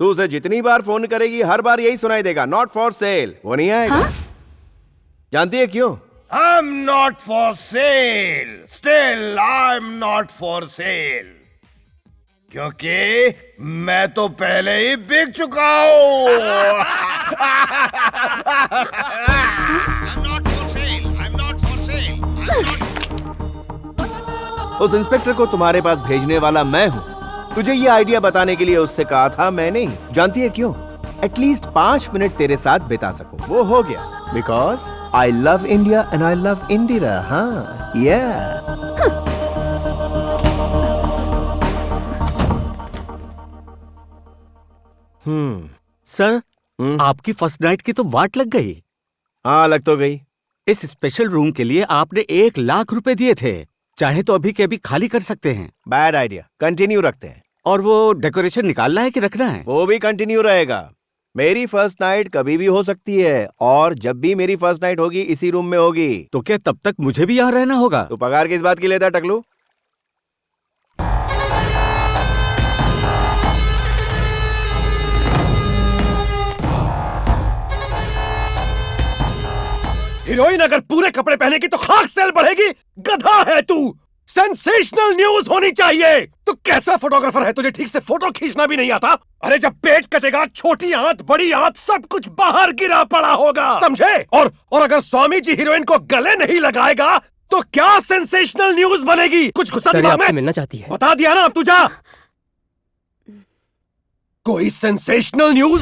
तू उसे जितनी बार फोन करेगी हर बार यही सुनाई देगा, नॉट फॉर सेल। वो नहीं आएगा। हाँ? जानती है क्यों? I'm not for sale. Still, I'm not for sale. क्योंकि मैं तो पहले ही बिक चुका हूँ। I'm not for sale. I'm not for sale. I'm not. उस इंस्पेक्टर को तुम्हारे पास भेजने वाला मैं हूँ। तुझे ये आइडिया बताने के लिए उससे कहा था मैं नहीं। जानती है क्यों? एटलीस्ट 5 मिनट तेरे साथ बिता सकूं। वो हो गया। Because I love India and I love Indira. हाँ, सर, आपकी फर्स्ट नाइट की तो वाट लग गई। हाँ, लग तो गई। इस स्पेशल रूम के लिए आपने 1 लाख रुपए दिए थे। चाहे तो अभी के अभी खाली कर सकते हैं। बैड आइडिया, कंटिन्यू रखते हैं। और वो डेकोरेशन निकालना है कि रखना है? वो भी कंटिन्यू रहेगा। मेरी फर्स्ट नाइट कभी भी हो सकती है, और जब भी मेरी फर्स्ट नाइट होगी इसी रूम में होगी। तो क्या तब तक मुझे भी यहाँ रहना होगा? तो पगार किस बात की लेता है टकलू? हीरोइन अगर पूरे कपड़े पहनेगी तो खाक सेल बढ़ेगी। गधा है तू। सेंसेशनल न्यूज होनी चाहिए। तू कैसा फोटोग्राफर है, तुझे ठीक से फोटो खींचना भी नहीं आता? अरे जब पेट कटेगा छोटी आंत बड़ी आंत सब कुछ बाहर गिरा पड़ा होगा, समझे? और अगर स्वामी जी हीरोइन को गले नहीं लगाएगा तो क्या सेंसेशनल न्यूज बनेगी? कुछ गुस्सा दिमाग में? मिलना चाहती है। बता दिया ना, अब तू जा। कोई सेंसेशनल न्यूज?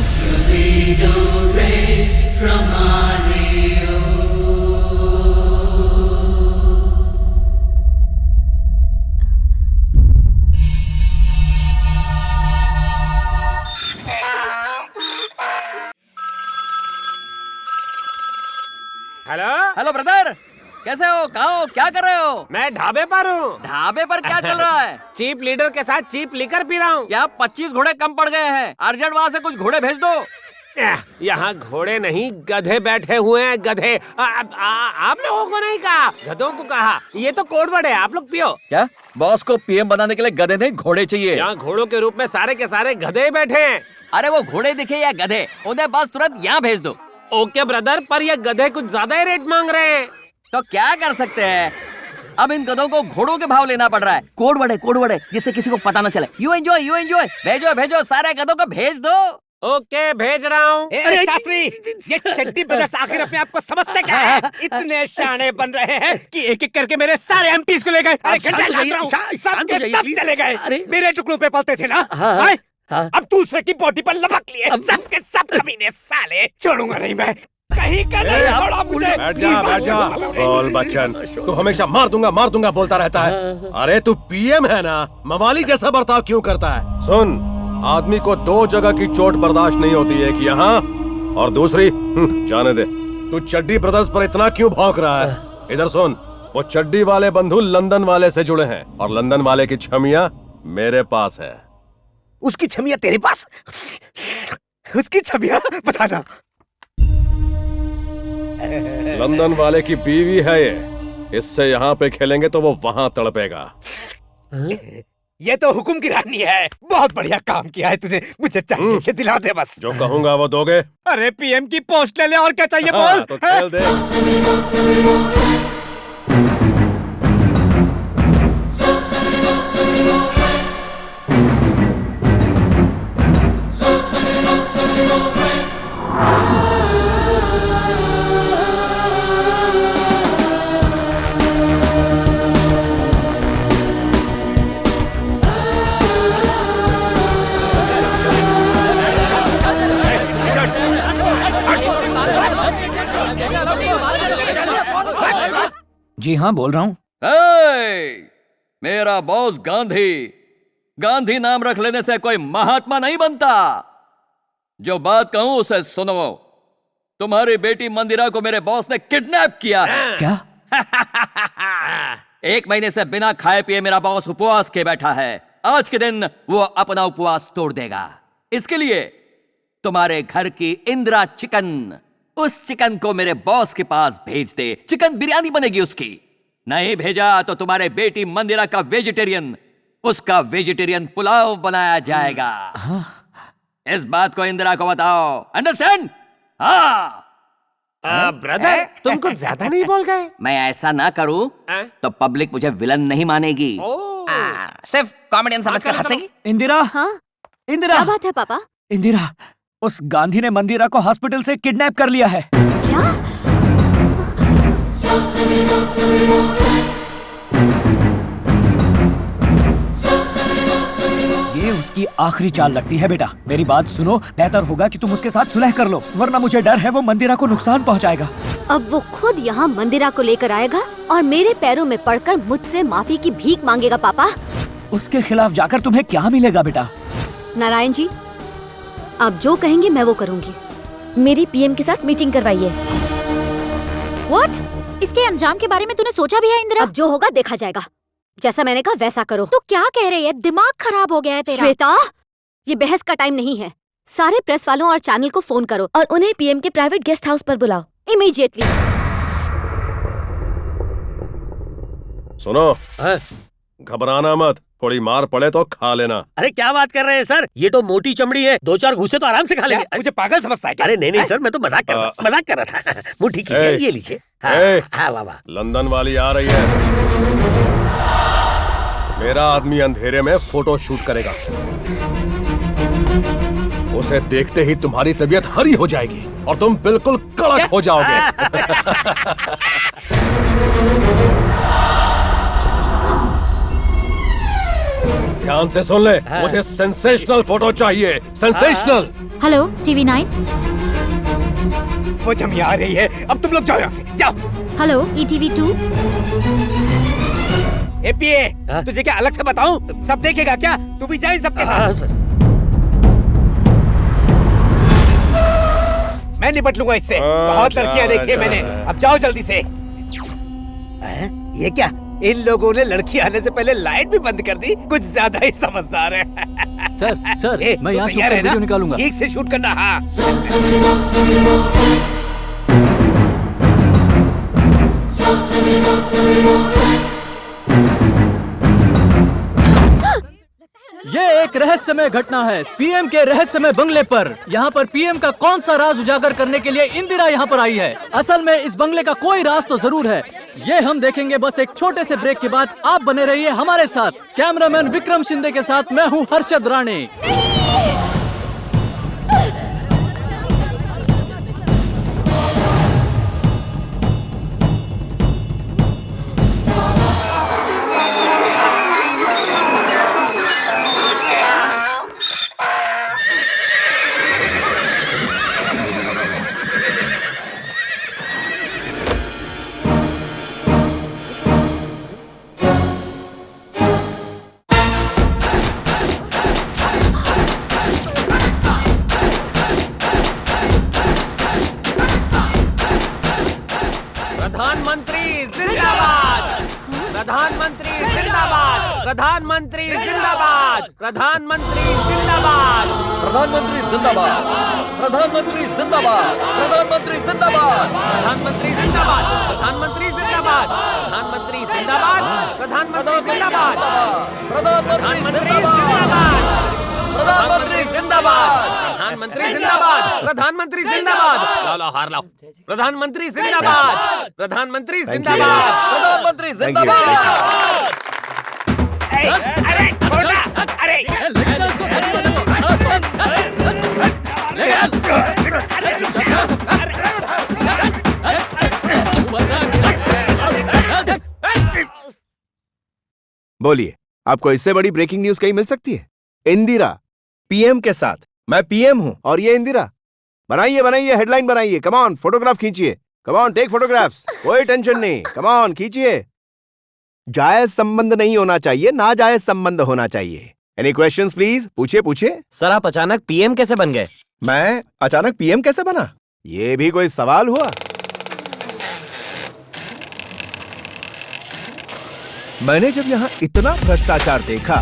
हेलो ब्रदर, कैसे हो? कहाँ हो? क्या कर रहे हो? मैं ढाबे पर हूँ। ढाबे पर क्या चल रहा है? चीप लीडर के साथ चीप लिकर पी रहा हूँ। क्या 25 घोड़े कम पड़ गए हैं? अर्जेंट वहाँ से कुछ घोड़े भेज दो। यहाँ घोड़े नहीं गधे बैठे हुए हैं। गधे आप लोगों को नहीं कहा, गधों को कहा। ये तो कोड वर्ड है, आप लोग पियो। क्या बॉस को पीएम बनाने के लिए गधे नहीं घोड़े चाहिए? यहाँ घोड़ों के रूप में सारे के सारे गधे बैठे हैं। अरे वो घोड़े दिखे या गधे, उन्हें बस तुरंत यहाँ भेज दो। ओके ब्रदर, पर ये गधे कुछ ज्यादा ही रेट मांग रहे हैं। तो क्या कर सकते हैं? अब इन गधों को घोड़ों के भाव लेना पड़ रहा है। कोड वर्ड है जिससे किसी को पता न चले। You enjoy. भेजो सारे गधों को भेज दो। ओके, भेज रहा हूँ। शास्त्री, ये चड्डी ब्रदर्स आखिर अपने आप को समझते क्या है? इतने शाणे बन रहे हैं कि एक एक करके मेरे सारे एमपीज को ले गए। अरे सब चले गए। मेरे टुकड़ों पे पलते थे ना। अब दूसरे की बॉडी पर लपक लिए। सबके सब कमीने साले। छोड़ूंगा नहीं मैं, कहीं का नहीं छोड़ा मुझे। बैठ जा। बोल बच्चन, तू हमेशा मार दूंगा बोलता रहता है। अरे तू पीएम है ना, मवाली जैसा बर्ताव क्यों करता है? सुन, आदमी को 2 जगह की चोट बर्दाश्त नहीं होती, एक यहाँ और दूसरी जाने दे। तू चड्डी ब्रदर्स पर इतना क्यों भौंक रहा है? इधर सुन, वो चड्डी वाले बंधु लंदन वाले से जुड़े हैं और लंदन वाले की छमिया मेरे पास है। उसकी छमिया तेरे पास? उसकी छमिया बताना। लंदन वाले की बीवी है ये। इससे यहाँ पे खेलेंगे तो वो वहाँ तड़पेगा। ये तो हुकुम की रानी है। बहुत बढ़िया काम किया है तूने। मुझे चाहिए इसे दिला दे बस। जो कहूँगा वो दोगे? अरे पीएम की पोस्ट ले ले, और क्या चाहिए बोल। तो खेल दे। जी हाँ, बोल रहा हूँ। मेरा बॉस गांधी नाम रख लेने से कोई महात्मा नहीं बनता। जो बात कहूं उसे सुनो। तुम्हारी बेटी मंदिरा को मेरे बॉस ने किडनैप किया है। क्या? 1 महीने से बिना खाए पिए मेरा बॉस उपवास के बैठा है। आज के दिन वो अपना उपवास तोड़ देगा। इसके लिए तुम्हारे घर की इंदिरा चिकन, उस चिकन को मेरे बॉस के पास भेज दे। चिकन बिरयानी बनेगी उसकी। नहीं भेजा तो तुम्हारे बेटी मंदिरा का वेजिटेरियन, उसका वेजिटेरियन पुलाव बनाया जाएगा। इस बात को इंदिरा को बताओ, अंडरस्टैंड? हाँ। ब्रदर, तुम कुछ ज्यादा नहीं बोल गए? मैं ऐसा ना करूं तो पब्लिक मुझे विलन नहीं मानेगी, सिर्फ कॉमेडियन समझकर हंसेगी। इंदिरा, हाँ? इंदिरा, क्या बात है पापा? इंदिरा, उस गांधी ने मंदिरा को हॉस्पिटल से किडनैप कर लिया है। क्या? ये उसकी आखिरी चाल लगती है बेटा। मेरी बात सुनो, बेहतर होगा कि तुम उसके साथ सुलह कर लो, वरना मुझे डर है वो मंदिरा को नुकसान पहुंचाएगा। अब वो खुद यहाँ मंदिरा को लेकर आएगा और मेरे पैरों में पड़कर मुझसे माफी की भीख मांगेगा पापा। उसके खिलाफ जाकर तुम्हें क्या मिलेगा बेटा? नारायण जी, आप जो कहेंगे मैं वो करूंगी। मेरी पीएम के साथ मीटिंग करवाइए। व्हाट? इसके अंजाम के बारे में तूने सोचा भी है इंदिरा? अब जो होगा देखा जाएगा। जैसा मैंने कहा वैसा करो। तो क्या कह रही है? दिमाग खराब हो गया है तेरा? श्वेता, ये बहस का टाइम नहीं है। सारे प्रेस वालों और चैनल को फोन करो और उन्हें पीएम के प्राइवेट गेस्ट हाउस पर बुलाओ इमीडिएटली। सुनो, घबराना मत, थोड़ी मार पड़े तो खा लेना। अरे क्या बात कर रहे हैं सर, ये तो मोटी चमड़ी है, 2-4 घूसे तो आराम से खा लेंगे। मुझे पागल समझता है क्या? अरे नहीं सर, मैं तो मजाक कर रहा था। मुट्ठी कीजिए, ये लीजिए। हाँ वाह। लंदन वाली आ रही है। मेरा आदमी अंधेरे में फोटो शूट करेगा। उसे देखते ही तुम्हारी तबीयत हरी हो जाएगी और तुम बिल्कुल कड़क हो जाओगे। ध्यान से सुन ले, मुझे सेंसेशनल फोटो चाहिए, सेंसेशनल। Hello TV 9। वो जमी आ रही है, अब तुम लोग जाओ यहाँ से, जाओ। Hello ETV 2। एपीए, तुझे क्या अलग से बताऊं? सब देखेगा क्या? तू भी जा इन सबके साथ। मैं निपट लूंगा इससे, बहुत लड़कियां देखी है मैंने। अब जाओ जल्दी से। ये क्या, इन लोगों ने लड़की आने से पहले लाइट भी बंद कर दी, कुछ ज्यादा ही समझदार है। सर, मैं यहाँ छुपकर वीडियो निकालूंगा। ठीक से शूट करना। हाँ। ये एक रहस्यमय घटना है पीएम के रहस्यमय बंगले पर। यहाँ पर पीएम का कौन सा राज उजागर करने के लिए इंदिरा यहाँ पर आई है। असल में इस बंगले का कोई राज तो जरूर है, ये हम देखेंगे बस एक छोटे से ब्रेक के बाद। आप बने रहिए हमारे साथ। कैमरामैन विक्रम शिंदे के साथ मैं हूँ हर्षद राणे। प्रधानमंत्री जिंदाबाद, प्रधानमंत्री जिंदाबाद, प्रधानमंत्री जिंदाबाद, प्रधानमंत्री जिंदाबाद, प्रधानमंत्री जिंदाबाद, प्रधानमंत्री जिंदाबाद, प्रधानमंत्री जिंदाबाद, प्रधानमंत्री जिंदाबाद, प्रधानमंत्री जिंदाबाद, प्रधानमंत्री जिंदाबाद, प्रधानमंत्री जिंदाबाद, प्रधानमंत्री जिंदाबाद, प्रधानमंत्री जिंदाबाद, लाओ लाओ हार लाओ, प्रधानमंत्री जिंदाबाद, प्रधानमंत्री जिंदाबाद, प्रधानमंत्री जिंदाबाद। अरे छोड़ा, अरे बोलिए, आपको इससे बड़ी ब्रेकिंग न्यूज कहीं मिल सकती है? इंदिरा पीएम के साथ, मैं पीएम हूं और ये इंदिरा। बनाइए बनाइए, हेडलाइन बनाइए। कम ऑन, फोटोग्राफ खींचिए। Come on, take photographs. कोई टेंशन नहीं, कम ऑन खींचिए। जायज संबंध नहीं होना चाहिए, नाजायज संबंध होना चाहिए। Any questions please? पूछिए पूछिए। सर, आप अचानक पीएम कैसे बन गए? मैं अचानक पीएम कैसे बना, ये भी कोई सवाल हुआ? मैंने जब यहाँ इतना भ्रष्टाचार देखा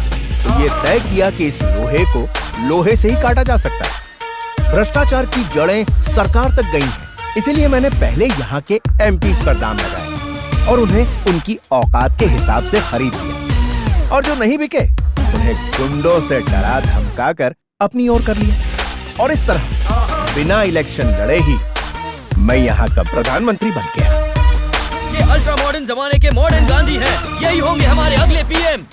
तो ये तय किया कि इस लोहे को लोहे से ही काटा जा सकता है। भ्रष्टाचार की जड़ें सरकार तक गई हैं। इसीलिए मैंने पहले यहाँ के एमपीज पर दाम लगाए और उन्हें उनकी औकात के हिसाब से खरीद लिया, और जो नहीं बिके उन्हें गुंडों से डरा धमका कर अपनी ओर कर लिया। और इस तरह बिना इलेक्शन लड़े ही मैं यहाँ का प्रधानमंत्री बन गया। ये अल्ट्रा मॉडर्न जमाने के मॉडर्न गांधी हैं, यही होंगे हमारे अगले पीएम।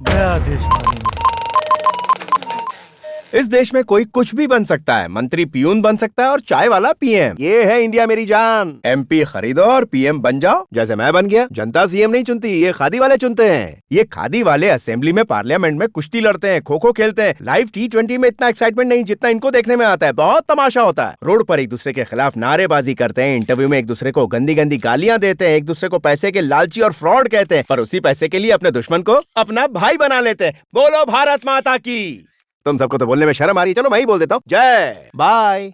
गया देश इस देश में कोई कुछ भी बन सकता है। मंत्री पियून बन सकता है और चाय वाला पीएम। ये है इंडिया मेरी जान। एमपी खरीदो और पीएम बन जाओ, जैसे मैं बन गया। जनता सीएम नहीं चुनती, ये खादी वाले चुनते हैं। ये खादी वाले असेंबली में, पार्लियामेंट में कुश्ती लड़ते हैं, खो खो खेलते हैं। लाइव T20 में इतना एक्साइटमेंट नहीं जितना इनको देखने में आता है। बहुत तमाशा होता है। रोड पर एक दूसरे के खिलाफ नारेबाजी करते हैं, इंटरव्यू में एक दूसरे को गंदी गंदी गालियां देते हैं, एक दूसरे को पैसे के लालची और फ्रॉड कहते हैं, पर उसी पैसे के लिए अपने दुश्मन को अपना भाई बना लेते हैं। बोलो भारत माता की। तुम सबको तो बोलने में शर्म आ रही है, चलो मैं ही बोल देता हूँ। जय बाय।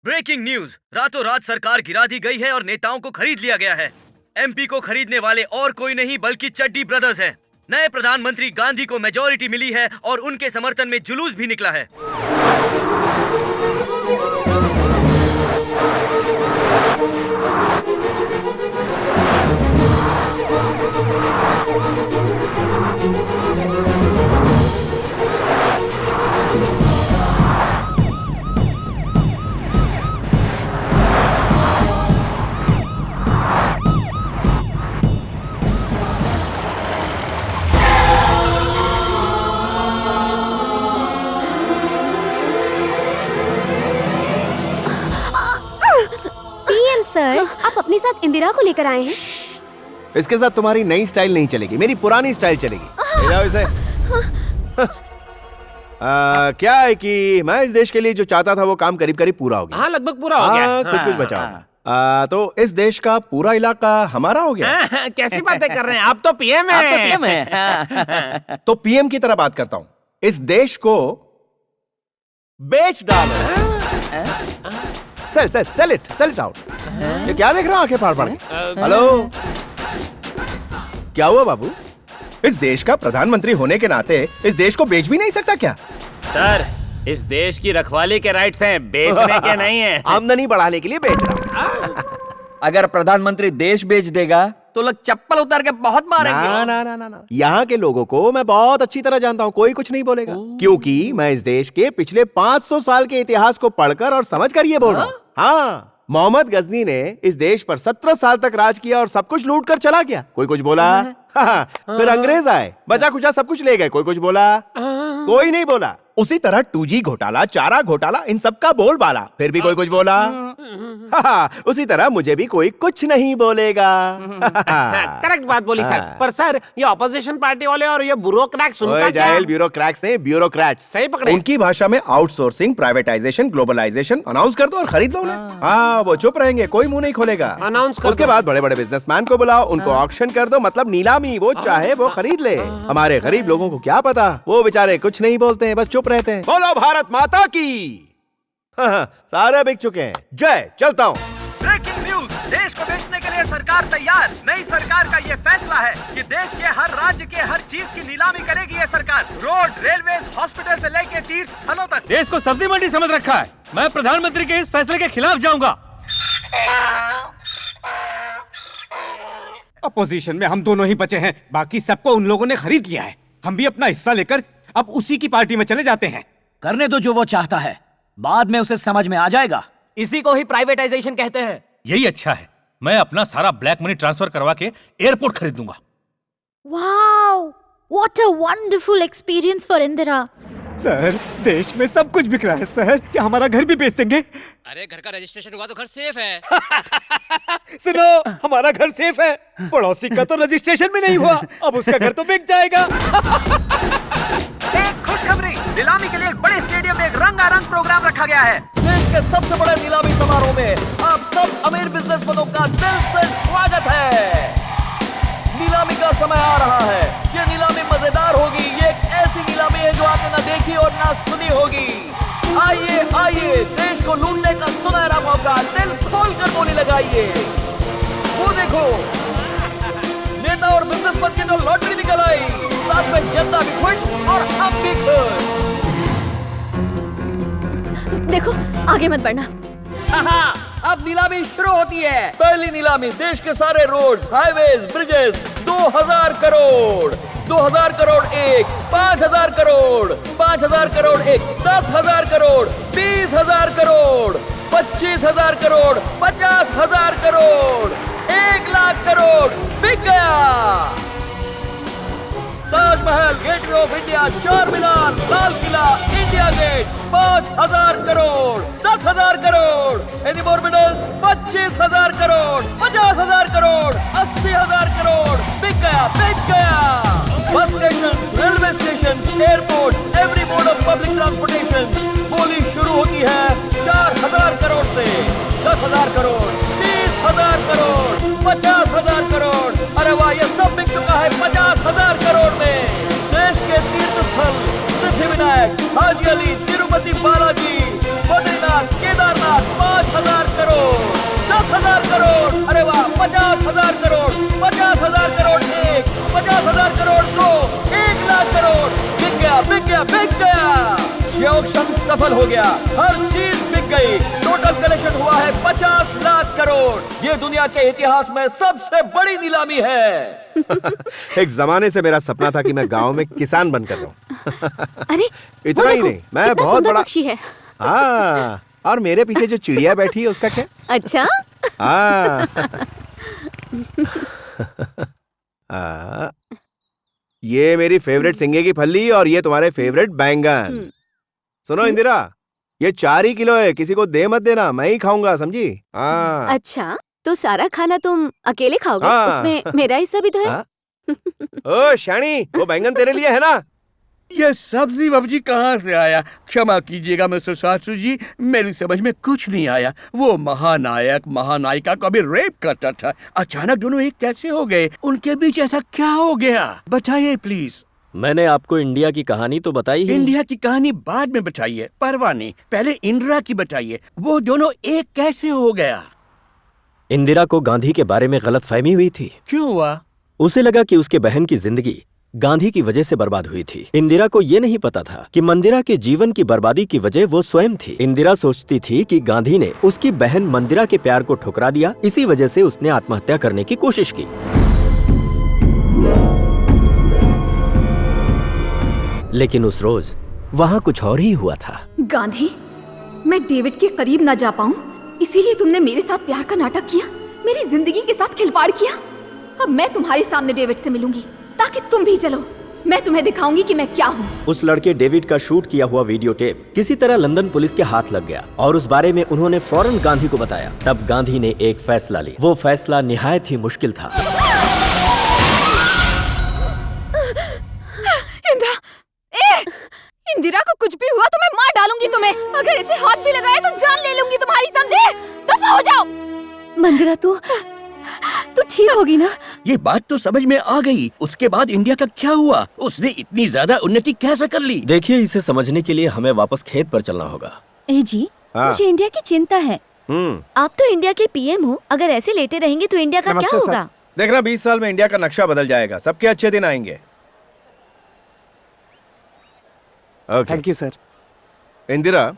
ब्रेकिंग न्यूज, रातों रात सरकार गिरा दी गई है और नेताओं को खरीद लिया गया है। एमपी को खरीदने वाले और कोई नहीं बल्कि चड्डी ब्रदर्स हैं। नए प्रधानमंत्री गांधी को मेजॉरिटी मिली है और उनके समर्थन में जुलूस भी निकला है। सर, आप अपने साथ इंदिरा को लेकर आए हैं। इसके साथ तुम्हारी नई स्टाइल नहीं चलेगी, मेरी पुरानी स्टाइल चलेगी। ले जाओ इसे। क्या है कि मैं इस देश के लिए जो चाहता था वो काम करीब करीब पूरा हो गया। हाँ, लगभग पूरा हो गया। कुछ कुछ बचा होगा। तो इस देश का पूरा इलाका हमारा हो गया। कैसी बातें कर रहे हैं आप? तो पीएम है। तो पीएम की तरह बात करता हूँ। इस देश को बेच डालो। Sell it out. ये क्या देख रहा हूँ आंखें फाड़ फाड़ के? हेलो, क्या हुआ बाबू? इस देश का प्रधानमंत्री होने के नाते इस देश को बेच भी नहीं सकता क्या? सर, इस देश की रखवाली के राइट्स हैं, बेचने के नहीं है। आमदनी बढ़ाने के लिए बेच रहा हूँ। अगर प्रधानमंत्री देश बेच देगा तो लोग चप्पल उतार के बहुत मारेंगे। ना। यहाँ के लोगों को मैं बहुत अच्छी तरह जानता हूँ, कोई कुछ नहीं बोलेगा, क्योंकि मैं इस देश के पिछले 500 साल के इतिहास को पढ़कर और समझकर ये बोल रहा हूँ। हाँ, मोहम्मद गजनी ने इस देश पर 17 साल तक राज किया और सब कुछ लूट कर चला गया। कोई कुछ बोला? फिर अंग्रेज आए, बचा कुचा सब कुछ ले गए। कोई कुछ बोला? कोई नहीं बोला। उसी तरह 2G घोटाला, चारा घोटाला, इन सब का बोलबाला, फिर भी कोई कुछ बोला? उसी तरह मुझे भी कोई कुछ नहीं बोलेगा। करेक्ट बात बोली सर। पर सर, ये ऑपोजिशन पार्टी वाले और ये ब्यूरोक्रेट्स, उनका क्या? ब्यूरोक्रेट्स हैं, ब्यूरोक्रेट्स। सही पकड़े। उनकी भाषा में आउटसोर्सिंग, प्राइवेटाइजेशन, ग्लोबलाइजेशन अनाउंस कर दो और खरीद लो ना। हाँ, वो चुप रहेंगे, कोई मुंह नहीं खोलेगा। अनाउंस कर उसके बाद बड़े बड़े बिजनेसमैन को बुलाओ, उनको ऑक्शन कर दो, मतलब नीलामी। वो चाहे वो खरीद ले। हमारे गरीब लोगों को क्या पता, वो बेचारे कुछ नहीं बोलते हैं, बस चुप रहते हैं। बोलो भारत माता की। सारे बिक चुके हैं। जय, चलता हूँ। ब्रेकिंग न्यूज, देश को बेचने के लिए सरकार तैयार। नई सरकार का ये फैसला है कि देश के हर राज्य के हर चीज की नीलामी करेगी ये सरकार। रोड, रेलवे, हॉस्पिटल से लेके तीर्थ स्थलों तक। देश को सब्जी मंडी समझ रखा है। मैं प्रधानमंत्री के इस फैसले के खिलाफ जाऊंगा। अपोजिशन में हम दोनों ही बचे हैं, बाकी सबको उन लोगों ने खरीद लिया है। हम भी अपना हिस्सा लेकर अब उसी की पार्टी में चले जाते हैं। करने दो जो वो चाहता है, बाद में उसे समझ में आ जाएगा। इसी को ही प्राइवेटाइजेशन कहते हैं। यही अच्छा है। मैं अपना सारा ब्लैक मनी ट्रांसफर करवा के एयरपोर्ट खरीद लूंगा। Wow, what a wonderful experience for Indira. Sir, देश में सब कुछ बिक रहा है सर। क्या हमारा घर भी बेच देंगे? अरे घर का रजिस्ट्रेशन हुआ तो घर सेफ है। सुनो, हमारा घर सेफ है, पड़ोसी का तो रजिस्ट्रेशन भी नहीं हुआ, अब उसका घर तो बिक जाएगा। एक खुशखबरी, नीलामी के लिए एक बड़े स्टेडियम में एक रंगारंग प्रोग्राम रखा गया है। देश के सबसे बड़े नीलामी समारोह में आप सब अमीर बिजनेसमैनों का दिल से स्वागत है। नीलामी का समय आ रहा है। ये नीलामी मजेदार होगी। ये एक ऐसी नीलामी है जो आपने ना देखी और ना सुनी होगी। आइए आइए, देश को लूटने का सुनहरा मौका, दिल खोल कर बोली लगाइए। वो देखो, नेता और बिजनेसमैन की तो लॉटरी निकल आई, साथ में जनता भी खुश और हम भी खुश। देखो आगे मत बढ़ना। अब नीलामी शुरू होती है। पहली नीलामी देश के सारे roads, highways, bridges, 2000 crore, 2000 crore एक, 5000 करोड़, 5000 करोड़ एक, 10,000 करोड़, 20,000 करोड़, 25,000 करोड़, 50,000 करोड़, 1,00,000 करोड़ बिक गया। Taj Mahal, gateway of India, Charminar, Lal Qila, India Gate, 5,000 crore, 10,000 crore, any more bidders, 25,000 crore, 50,000 crore, 80,000 crore बिक गया, बिक गया। Bus station, railway station, airport, every mode of public transportation, बोली शुरू होती है 4,000 करोड़ से, 10,000 करोड़, 30,000 करोड़, 50,000 करोड़। अरे वाह, ये सब बिक चुका है 50,000 करोड़ में। देश के तीर्थ स्थल सिद्धिविनायक, हाजी अली, तिरुपति बालाजी, बद्रीनाथ, केदारनाथ, 5,000 करोड़, 10,000 करोड़। अरे वाह, 50,000 करोड़, 50,000 करोड़ एक, 50,000 करोड़ दो, 1,00,000 करोड़ बिक गया, बिक गया, बिक गया। ये ऑक्शन सफल हो गया, हर चीज बिक गई। टोटल कलेक्शन हुआ है 50,00,000 करोड़। ये दुनिया के इतिहास में सबसे बड़ी नीलामी है। एक जमाने से मेरा सपना था कि मैं गांव में किसान बनकर रहूं। अरे इतना ही नहीं, मैं बहुत बड़ा पक्षी है। हाँ, और मेरे पीछे जो चिड़िया बैठी है उसका क्या? अच्छा। ये मेरी फेवरेट सिंगे की फली और ये तुम्हारे फेवरेट बैंगन। सुनो इंदिरा, ये 4 ही किलो है, किसी को दे मत देना, मैं ही खाऊंगा, समझी? अच्छा, तो सारा खाना तुम अकेले खाओगे? उसमें मेरा हिस्सा भी तो है। ओ शानी, वो बैंगन तेरे लिए है ना? ये सब्जी वब्जी कहाँ से आया? क्षमा कीजिएगा मिस्टर शास्त्री जी, मेरी समझ में कुछ नहीं आया। वो महानायक महानायिका को अभी रेप करता था, अचानक दोनों एक कैसे हो गए? उनके बीच ऐसा क्या हो गया? बताइए प्लीज। मैंने आपको इंडिया की कहानी तो बताई है। इंडिया की कहानी बाद में बताइए, परवाह नहीं, पहले इंदिरा की बताइए। वो दोनों एक कैसे हो गया? इंदिरा को गांधी के बारे में गलतफहमी हुई थी। क्यों हुआ? उसे लगा कि उसके बहन की जिंदगी गांधी की वजह से बर्बाद हुई थी। इंदिरा को ये नहीं पता था कि मंदिरा के जीवन की बर्बादी की वजह वो स्वयं थी। इंदिरा सोचती थी कि गांधी ने उसकी बहन मंदिरा के प्यार को ठुकरा दिया, इसी वजह से उसने आत्महत्या करने की कोशिश की। लेकिन उस रोज वहाँ कुछ और ही हुआ था। गांधी, मैं डेविड के करीब न जा पाऊं, इसीलिए तुमने मेरे साथ प्यार का नाटक किया, मेरी जिंदगी के साथ खिलवाड़ किया। अब मैं तुम्हारे सामने डेविड से मिलूंगी ताकि तुम भी चलो। मैं तुम्हें दिखाऊंगी कि मैं क्या हूँ। उस लड़के डेविड का शूट किया हुआ वीडियो टेप किसी तरह लंदन पुलिस के हाथ लग गया और उस बारे में उन्होंने फौरन गांधी को बताया। तब गांधी ने एक फैसला लिया। वो फैसला निहायत ही मुश्किल था। इंदिरा को कुछ भी हुआ तो मैं मार डालूंगी तुम्हें। अगर इसे हाथ भी लगाया तो जान ले लूंगी तुम्हारी, समझे? दफा हो जाओ। मंदिरा, तू ठीक होगी ना? ये बात तो समझ में आ गई। उसके बाद इंडिया का क्या हुआ? उसने इतनी ज्यादा उन्नति कैसे कर ली? देखिए, इसे समझने के लिए हमें वापस खेत पर चलना होगा। ए जी, मुझे इंडिया की चिंता है। आप तो इंडिया के पीएम हो, अगर ऐसे लेटे रहेंगे तो इंडिया का क्या होगा? देखना, 20 साल में इंडिया का नक्शा बदल जाएगा, सबके अच्छे दिन आएंगे। Thank you sir. इंदिरा,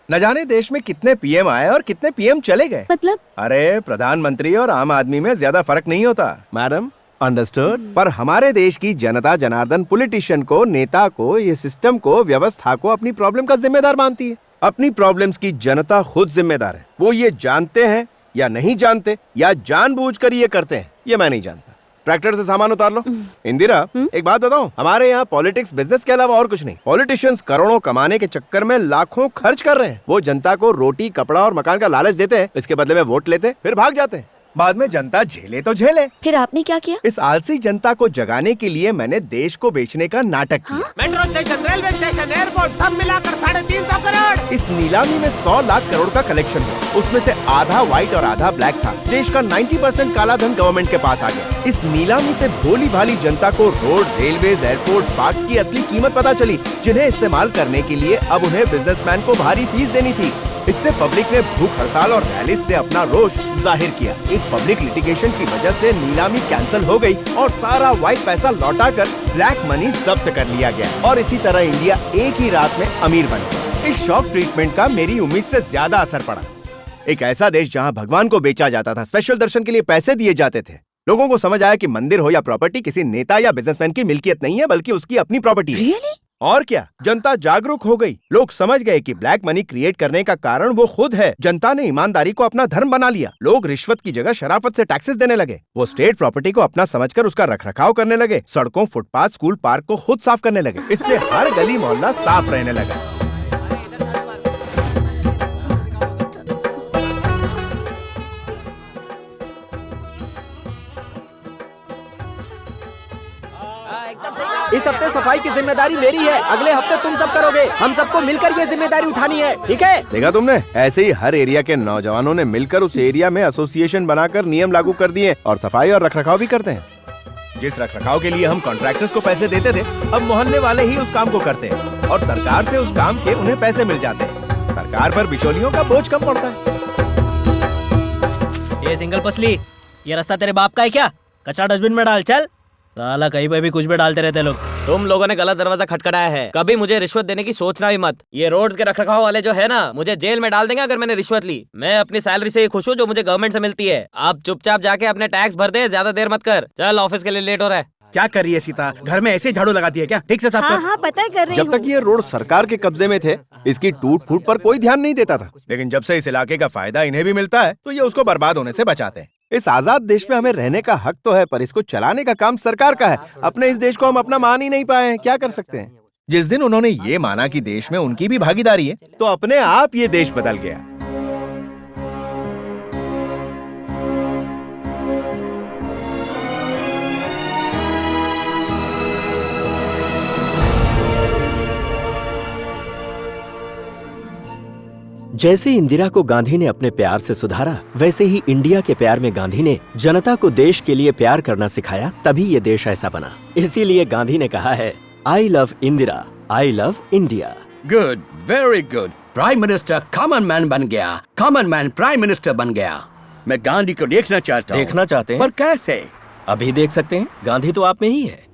न जाने देश में कितने पीएम आए और कितने पीएम चले गए। मतलब? अरे, प्रधानमंत्री और आम आदमी में ज्यादा फर्क नहीं होता, मैडम। अंडरस्टूड? पर हमारे देश की जनता जनार्दन पॉलिटिशियन को, नेता को, ये सिस्टम को, व्यवस्था को अपनी प्रॉब्लम का जिम्मेदार मानती है। अपनी प्रॉब्लम्स की जनता खुद जिम्मेदार है। वो ये जानते हैं या नहीं जानते, या जानबूझकर ये करते हैं, ये मैं नहीं जानता। ट्रैक्टर से सामान उतार लो। इंदिरा, एक बात बताऊं, हमारे यहाँ पॉलिटिक्स बिजनेस के अलावा और कुछ नहीं। पॉलिटिशियंस करोड़ों कमाने के चक्कर में लाखों खर्च कर रहे हैं। वो जनता को रोटी, कपड़ा और मकान का लालच देते हैं, इसके बदले में वोट लेते, फिर भाग जाते हैं। बाद में जनता झेले तो झेले। फिर आपने क्या किया? इस आलसी जनता को जगाने के लिए मैंने देश को बेचने का नाटक किया। Metro station, railway station, airport सब मिलाकर 350 करोड़। इस नीलामी में 100 लाख करोड़ का कलेक्शन हुआ। उसमें से आधा व्हाइट और आधा ब्लैक था। देश का 90% काला धन गवर्नमेंट के पास आ गया। इस नीलामी से भोली भाली जनता को रोड, रेलवेज, एयरपोर्ट, पार्क्स की असली कीमत पता चली, जिन्हें इस्तेमाल करने के लिए अब उन्हें बिजनेसमैन को भारी फीस देनी थी। इससे पब्लिक ने भूख हड़ताल और रैली से अपना रोष जाहिर किया। एक पब्लिक लिटिगेशन की वजह से नीलामी कैंसिल हो गई और सारा व्हाइट पैसा लौटाकर ब्लैक मनी जब्त कर लिया गया और इसी तरह इंडिया एक ही रात में अमीर बन गया। इस शॉक ट्रीटमेंट का मेरी उम्मीद से ज्यादा असर पड़ा। एक ऐसा देश जहाँ भगवान को बेचा जाता था, स्पेशल दर्शन के लिए पैसे दिए जाते थे, लोगों को समझ आया कि मंदिर हो या प्रॉपर्टी किसी नेता या बिजनेसमैन की मिल्कियत नहीं है बल्कि उसकी अपनी प्रॉपर्टी है। और क्या, जनता जागरूक हो गई। लोग समझ गए कि ब्लैक मनी क्रिएट करने का कारण वो खुद है। जनता ने ईमानदारी को अपना धर्म बना लिया। लोग रिश्वत की जगह शराफत से टैक्सेस देने लगे। वो स्टेट प्रॉपर्टी को अपना समझकर उसका रखरखाव करने लगे। सड़कों, फुटपाथ, स्कूल, पार्क को खुद साफ करने लगे। इससे हर गली मोहल्ला साफ रहने लगा। इस हफ्ते सफाई की जिम्मेदारी मेरी है, अगले हफ्ते तुम सब करोगे। हम सबको मिलकर ये जिम्मेदारी उठानी है, ठीक है? देखा तुमने, ऐसे ही हर एरिया के नौजवानों ने मिलकर उस एरिया में एसोसिएशन बनाकर नियम लागू कर दिए और सफाई और रखरखाव भी करते हैं। जिस रखरखाव के लिए हम कॉन्ट्रैक्टर्स को पैसे देते थे, अब मोहल्ले वाले ही उस काम को करते हैं और सरकार से उस काम के उन्हें पैसे मिल जाते हैं। सरकार पर बिचौलियों का बोझ कम पड़ता है। ये सिंगल पसली, ये रास्ता तेरे बाप का है क्या? कचरा डस्टबिन में डाल, चल। साला कहीं पे भी कुछ भी डालते रहते लोग। तुम लोगों ने गलत दरवाजा खटखटाया है। कभी मुझे रिश्वत देने की सोचना भी मत। ये रोड्स के रखरखाव वाले जो है ना, मुझे जेल में डाल देंगे अगर मैंने रिश्वत ली। मैं अपनी सैलरी से ही खुश हूँ जो मुझे गवर्नमेंट से मिलती है। आप चुपचाप जाके अपने टैक्स भर दे, ज्यादा देर मत कर। चल, ऑफिस के लिए लेट हो रहा है। क्या कर रही है सीता? घर में ऐसे झाड़ू लगाती है क्या? ठीक से साफ कर। हाँ, पता है कर रही जब तक ये रोड सरकार के कब्जे में थे, इसकी टूट फूट पर कोई ध्यान नहीं देता था। लेकिन जब से इस इलाके का फायदा इन्हें भी मिलता है, तो ये उसको बर्बाद होने से बचाते हैं। इस आजाद देश में हमें रहने का हक तो है, पर इसको चलाने का काम सरकार का है। अपने इस देश को हम अपना मान ही नहीं पाए हैं, क्या कर सकते हैं? जिस दिन उन्होंने ये माना कि देश में उनकी भी भागीदारी है, तो अपने आप ये देश बदल गया। जैसे इंदिरा को गांधी ने अपने प्यार से सुधारा, वैसे ही इंडिया के प्यार में गांधी ने जनता को देश के लिए प्यार करना सिखाया। तभी ये देश ऐसा बना। इसीलिए गांधी ने कहा है, I love Indira, I love India. Good, very good. Prime minister common man बन गया, कॉमन मैन प्राइम मिनिस्टर बन गया। मैं गांधी को देखना चाहता हूँ। देखना चाहते हैं? पर कैसे? अभी देख सकते हैं, गांधी तो आप में ही है।